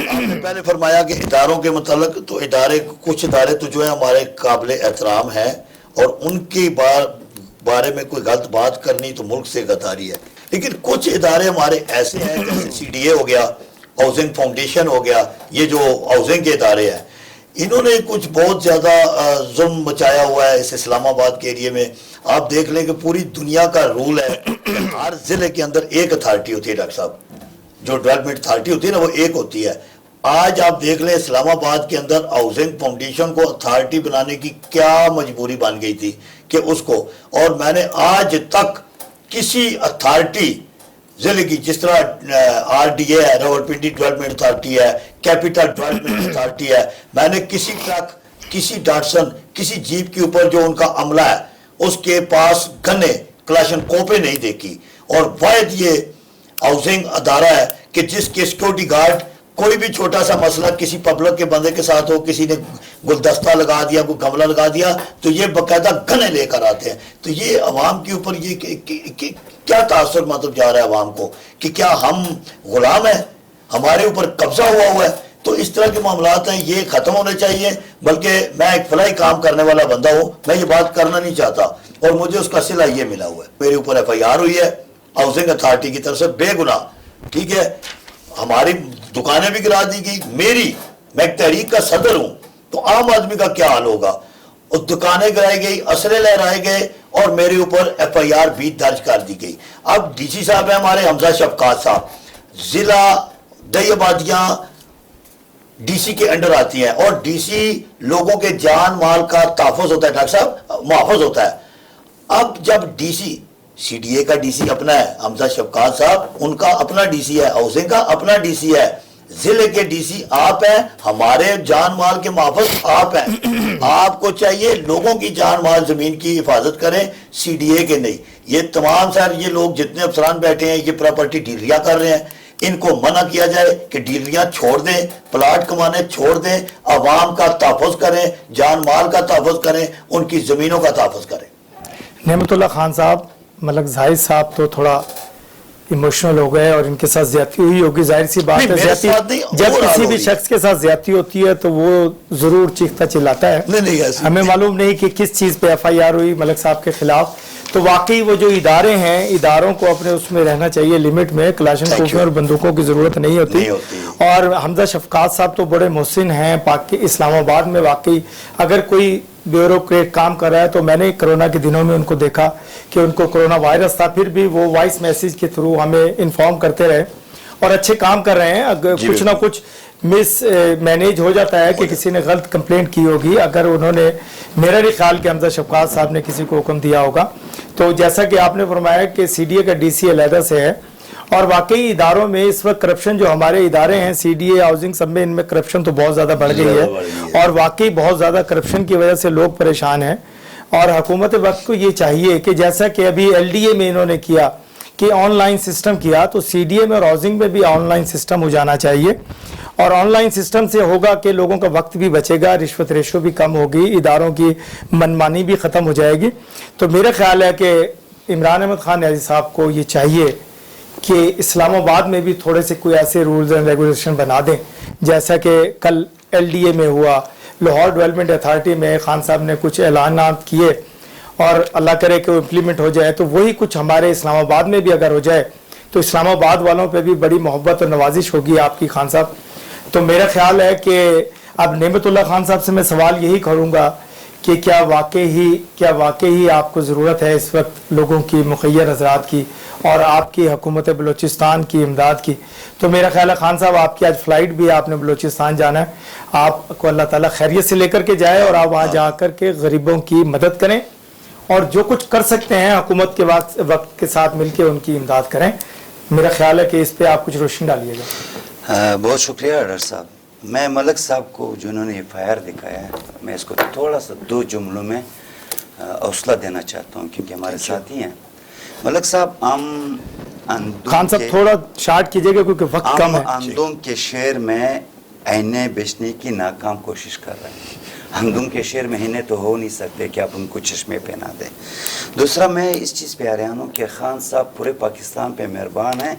آپ نے پہلے فرمایا کہ اداروں کے متعلق تو کچھ ادارے تو جو ہے ہمارے قابل احترام ہیں اور ان کے بارے میں کوئی غلط بات کرنی تو ملک سے غداری ہے، لیکن کچھ ادارے ہمارے ایسے ہیں جیسے CDA ہو گیا، ہاؤسنگ فاؤنڈیشن ہو گیا، یہ جو ہاؤسنگ کے ادارے ہیں انہوں نے کچھ بہت زیادہ ظلم مچایا ہوا ہے اس اسلام آباد کے ایریے میں. آپ دیکھ لیں کہ پوری دنیا کا رول ہے کہ ہر ضلع کے اندر ایک اتھارٹی ہوتی ہے. ڈاکٹر صاحب جو ڈیولپمنٹ اتھارٹی ہوتی ہے نا وہ ایک ہوتی ہے. آج آپ دیکھ لیں اسلام آباد کے اندر ہاؤسنگ فاؤنڈیشن کو اتھارٹی بنانے کی کیا مجبوری بن گئی تھی کہ اس کو، اور میں نے آج تک کسی اتھارٹی ضلع کی جس طرح RDA ہے، راولپنڈی ڈیولپمنٹ اتھارٹی ہے، کیپٹل ڈیولپمنٹ اتھارٹی ہے، میں نے کسی ٹرک، کسی ڈاٹسن، کسی جیپ کے اوپر جو ان کا عملہ ہے اس کے پاس گنے کلاشن کوپے نہیں دیکھی. اور واحد یہ ہاؤسنگ ادارہ ہے کہ جس کے سیکورٹی گارڈ کوئی بھی چھوٹا سا مسئلہ کسی پبلک کے بندے کے ساتھ ہو، کسی نے گلدستہ لگا دیا، کوئی گملہ لگا دیا تو یہ باقاعدہ گنے لے کر آتے ہیں. تو یہ عوام کے اوپر یہ کیا تاثر مطلب جا رہا ہے عوام کو کہ کیا ہم غلام ہیں، ہمارے اوپر قبضہ ہوا ہے. تو اس طرح کے معاملات ہیں، یہ ختم ہونے چاہیے. بلکہ میں ایک فلاحی کام کرنے والا بندہ ہوں، میں یہ بات کرنا نہیں چاہتا اور مجھے اس کا صلہ یہ ملا ہوا ہے. میرے اوپر FIR ہوئی ہے ہاؤسنگ اتھارٹی کی طرف سے بے گناہ، ٹھیک ہے. ہماری دکانیں بھی گرا دی گئی، میں ایک تحریک کا صدر ہوں، تو عام آدمی کا کیا حال ہوگا. اور دکانیں گرائی گئی، اسلحے لہرائے گئے اور میرے اوپر FIR بھی درج کر دی گئی. اب DC صاحب ہیں ہمارے حمزہ شفقات صاحب، ضلع دہی آبادیاں DC کے انڈر آتی ہیں اور DC لوگوں کے جان مال کا تحفظ ہوتا ہے ڈاکٹر صاحب، محفوظ ہوتا ہے. اب جب DC CDA کا DC اپنا ہے، حمزہ شفقات صاحب ان کا اپنا DC ہے، ہاؤسنگ کا اپنا DC ہے، ضلع کے DC آپ ہیں، ہمارے جان مال کے محافظ آپ ہیں. آپ کو چاہیے لوگوں کی جان مال زمین کی حفاظت کریں، CDA کے نہیں. یہ تمام سر یہ لوگ جتنے افسران بیٹھے ہیں یہ پراپرٹی ڈیلریاں کر رہے ہیں، ان کو منع کیا جائے کہ ڈیلریاں چھوڑ دیں، پلاٹ کمانے چھوڑ دیں، عوام کا تحفظ کریں، جان مال کا تحفظ کریں، ان کی زمینوں کا تحفظ کریں. نعمت اللہ خان صاحب، ملک زاہد صاحب تو تھوڑا ایموشنل ہو گئے اور ان کے ساتھ زیادتی ہوئی ہوگی. ظاہر سی بات ہے، زیادتی جب کسی بھی شخص کے ساتھ زیادتی ہوتی ہے تو وہ ضرور چیختا چلاتا ہے. ہمیں معلوم نہیں کہ کس چیز پہ FIR ہوئی ملک صاحب کے خلاف. تو واقعی وہ جو ادارے ہیں، اداروں کو اپنے اس میں رہنا چاہیے، لمٹ میں. کلاشن کوفے اور بندوقوں کی ضرورت نہیں ہوتی. اور حمزہ شفقات صاحب تو بڑے محسن ہیں اسلام آباد میں. واقعی اگر کوئی بیوروکریٹ کام کر رہا ہے تو میں نے کرونا کے دنوں میں ان کو دیکھا کہ ان کو کرونا وائرس تھا، پھر بھی وہ وائس میسیج کے تھرو ہمیں انفارم کرتے رہے اور اچھے کام کر رہے ہیں. اگر کچھ نہ کچھ مس مینیج ہو جاتا ہے کہ کسی نے غلط کمپلینٹ کی ہوگی، اگر انہوں نے، میرا نہیں خیال کہ حمزہ شفقات صاحب نے کسی کو حکم دیا ہوگا. تو جیسا کہ آپ نے فرمایا کہ CDA کا DC علیحدہ سے ہے، اور واقعی اداروں میں اس وقت کرپشن، جو ہمارے ادارے ہیں CDA ہاؤسنگ سب میں، ان میں کرپشن تو بہت زیادہ بڑھ گئی ہے اور واقعی بہت زیادہ کرپشن کی وجہ سے لوگ پریشان ہیں. اور حکومت وقت کو یہ چاہیے کہ جیسا کہ ابھی LDA میں انہوں نے کیا کہ آن لائن سسٹم کیا، تو CDA میں اور ہاؤسنگ میں بھی آن لائن سسٹم ہو جانا چاہیے. اور آن لائن سسٹم سے ہوگا کہ لوگوں کا وقت بھی بچے گا، رشوت ریشو بھی کم ہوگی، اداروں کی منمانی بھی ختم ہو جائے گی. تو میرا خیال ہے کہ عمران احمد خان نیازی صاحب کو یہ چاہیے کہ اسلام آباد میں بھی تھوڑے سے کوئی ایسے رولز اینڈ ریگولیشن بنا دیں جیسا کہ کل LDA میں ہوا، لاہور ڈیولپمنٹ اتھارٹی میں خان صاحب نے کچھ اعلانات کیے اور اللہ کرے کہ وہ امپلیمنٹ ہو جائے. تو وہی کچھ ہمارے اسلام آباد میں بھی اگر ہو جائے تو اسلام آباد والوں پہ بھی بڑی محبت اور نوازش ہوگی آپ کی خان صاحب. تو میرا خیال ہے کہ اب نعمت اللہ خان صاحب سے میں سوال یہی کروں گا کہ کیا واقعی آپ کو ضرورت ہے اس وقت لوگوں کی، مخیر حضرات کی اور آپ کی حکومت بلوچستان کی امداد کی. تو میرا خیال ہے خان صاحب آپ کی آج فلائٹ بھی ہے، آپ نے بلوچستان جانا ہے، آپ کو اللہ تعالیٰ خیریت سے لے کر کے جائے اور آپ وہاں جا کر کے غریبوں کی مدد کریں اور جو کچھ کر سکتے ہیں حکومت کے وقت کے ساتھ مل کے ان کی امداد کریں. میرا خیال ہے کہ اس پہ آپ کچھ روشنی ڈالیے گا. بہت شکریہ ڈاکٹر صاحب. میں ملک صاحب کو جنہوں نے FIR دکھایا ہے، میں اس کو تھوڑا سا 2 جملوں میں حوصلہ دینا چاہتا ہوں کیونکہ ہمارے ساتھی ہیں. ملک صاحب، خان صاحب تھوڑا شارٹ کیجئے گا کیونکہ وقت کم ہے. اندوم کے شہر میں اینے بیچنے کی ناکام کوشش کر رہے ہیں. اندوم کے شہر میں اینے تو ہو نہیں سکتے کہ آپ ان کو چشمے پہنا دیں. دوسرا، میں اس چیز پہ حیران ہوں کہ خان صاحب پورے پاکستان پہ مہربان ہیں،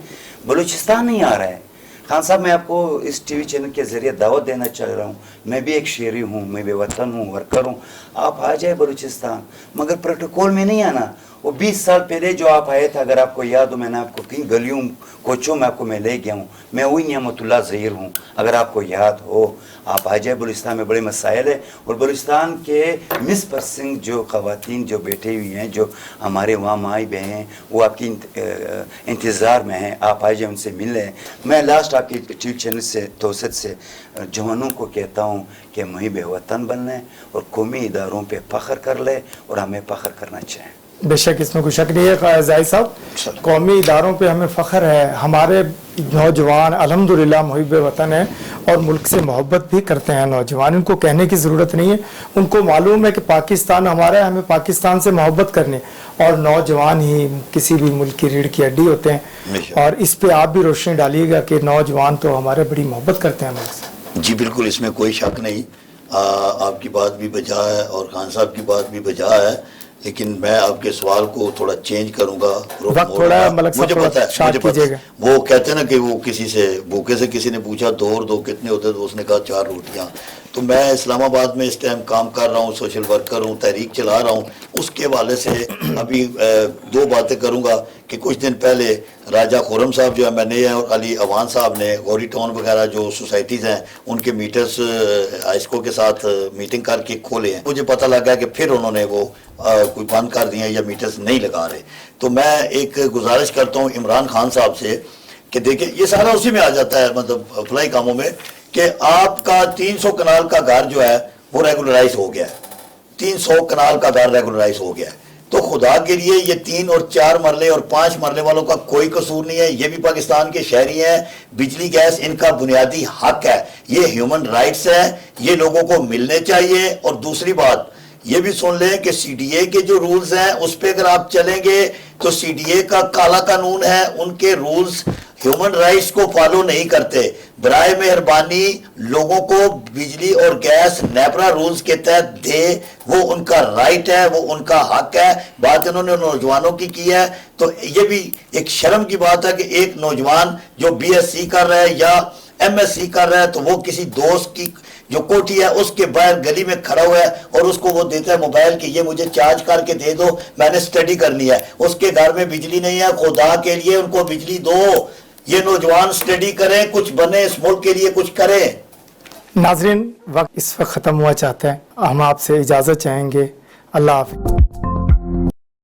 بلوچستان نہیں آ رہا ہے. खान साहब, मैं आपको इस टीवी चैनल के ज़रिए दावत देना चाह रहा हूँ। मैं भी एक शहरी हूँ, मैं भी वतन हूँ, वर्कर हूँ। आप आ जाए बलूचिस्तान, मगर प्रोटोकॉल में नहीं आना। वो 20 साल पहले जो आप आए थे, अगर आपको याद हो, मैंने आपको कई गलियों कोचों में आपको मैं ले गया हूँ। मैं वही नियामतुल्लाह ज़हीर हूँ, अगर आपको याद हो। आप आ जाए, बलूचिस्तान में बड़े मसाइल है, और बलूचिस्तान के मिस परसेंट जो ख़वातीन जो बैठी हुई हैं, जो हमारे वहाँ माई बहन, वो आपकी इंतज़ार में हैं। आप आ जाए, उनसे मिल लें। मैं लास्ट आपकी टीवी चैनल से तोसत से जवानों को कहता हूँ कि मुहिब वतन बन लें और कौमी इदारों पे फ़ख्र कर लें, और हमें फ़ख्र करना चाहिए। बेशक इसमें कोई शक नहीं है जाहिद साहब, कौमी इदारों पे हमें फ़ख्र है। हमारे नौजवान अल्हम्दुलिल्लाह मुहिब वतन है और मुल्क से मोहब्बत भी करते हैं नौजवान। इनको कहने की ज़रूरत नहीं है, उनको मालूम है कि पाकिस्तान हमारा है, हमें पाकिस्तान से मोहब्बत करनी। और नौजवान ही किसी भी मुल्क की रीढ़ की हड्डी होते हैं, और इस पर आप भी रोशनी डालिएगा कि नौजवान तो हमारे बड़ी मोहब्बत करते हैं मुल्क से। जी बिल्कुल, इसमें कोई शक नहीं। आपकी बात भी बजा है और खान साहब की बात भी बजा है, लेकिन मैं आपके सवाल को थोड़ा चेंज करूंगा। वक्त थोड़ा मलक मुझे पता है, मुझे पता है। वो कहते हैं ना कि वो किसी से भूखे से किसी ने पूछा 2 और 2 कितने होते, तो उसने कहा 4 रोटियां। तो मैं इस्लामाबाद में इस टाइम काम कर रहा हूँ, सोशल वर्कर हूँ, तहरीक चला रहा हूँ। उसके हवाले से अभी 2 बातें करूँगा कि कुछ दिन पहले राजा खुरम साहब जो MNA हैं और अली अवान साहब ने गौरी टाउन वगैरह जो सोसाइटीज़ हैं उनके मीटर्स आइस्को के साथ मीटिंग करके खोले हैं। मुझे पता लगा कि फिर उन्होंने वो कोई बंद कर दिए या मीटर्स नहीं लगा रहे। तो मैं एक गुजारिश करता हूँ इमरान खान साहब से कि देखिए, ये सारा उसी में आ जाता है, मतलब फलाई कामों में, कि आपका 300 कनाल का घर जो है वो रेगुलराइज हो गया है। 300 कनाल का घर रेगुलराइज हो गया है। तो खुदा के लिए ये 3 और 4 मरले और 5 मरले वालों का कोई कसूर नहीं है। ये भी पाकिस्तान के शहरी हैं। बिजली गैस इनका बुनियादी हक है, ये ह्यूमन राइट्स है, ये लोगों को मिलने चाहिए। और दूसरी बात ये भी सुन लें कि CDA के जो रूल्स हैं उस पर अगर आप चलेंगे तो CDA का काला कानून है, उनके रूल्स ह्यूमन राइट्स को फॉलो नहीं करते। बराए मेहरबानी लोगों को बिजली और गैस नेपरा रूल्स के तहत दे, वो उनका राइट है, वो उनका हक है। बात इन्होंने नौजवानों की है, तो ये भी एक शर्म की बात है कि एक नौजवान जो BSc कर रहा है या MSc कर रहा है, तो वो किसी दोस्त की जो कोठी है उसके बाहर गली में खड़ा हुआ है और उसको वो देता है मोबाइल कि ये मुझे चार्ज करके दे दो, मैंने स्टडी करनी है। उसके घर में बिजली नहीं है, खुदा के लिए उनको बिजली दो। ये नौजवान स्टडी करें, कुछ बने, इस मुल्क के लिए कुछ करें। नाजरीन, वक्त इस वक्त ख़त्म हुआ चाहता है, हम आपसे इजाज़त चाहेंगे। अल्लाह हाफ़िज़।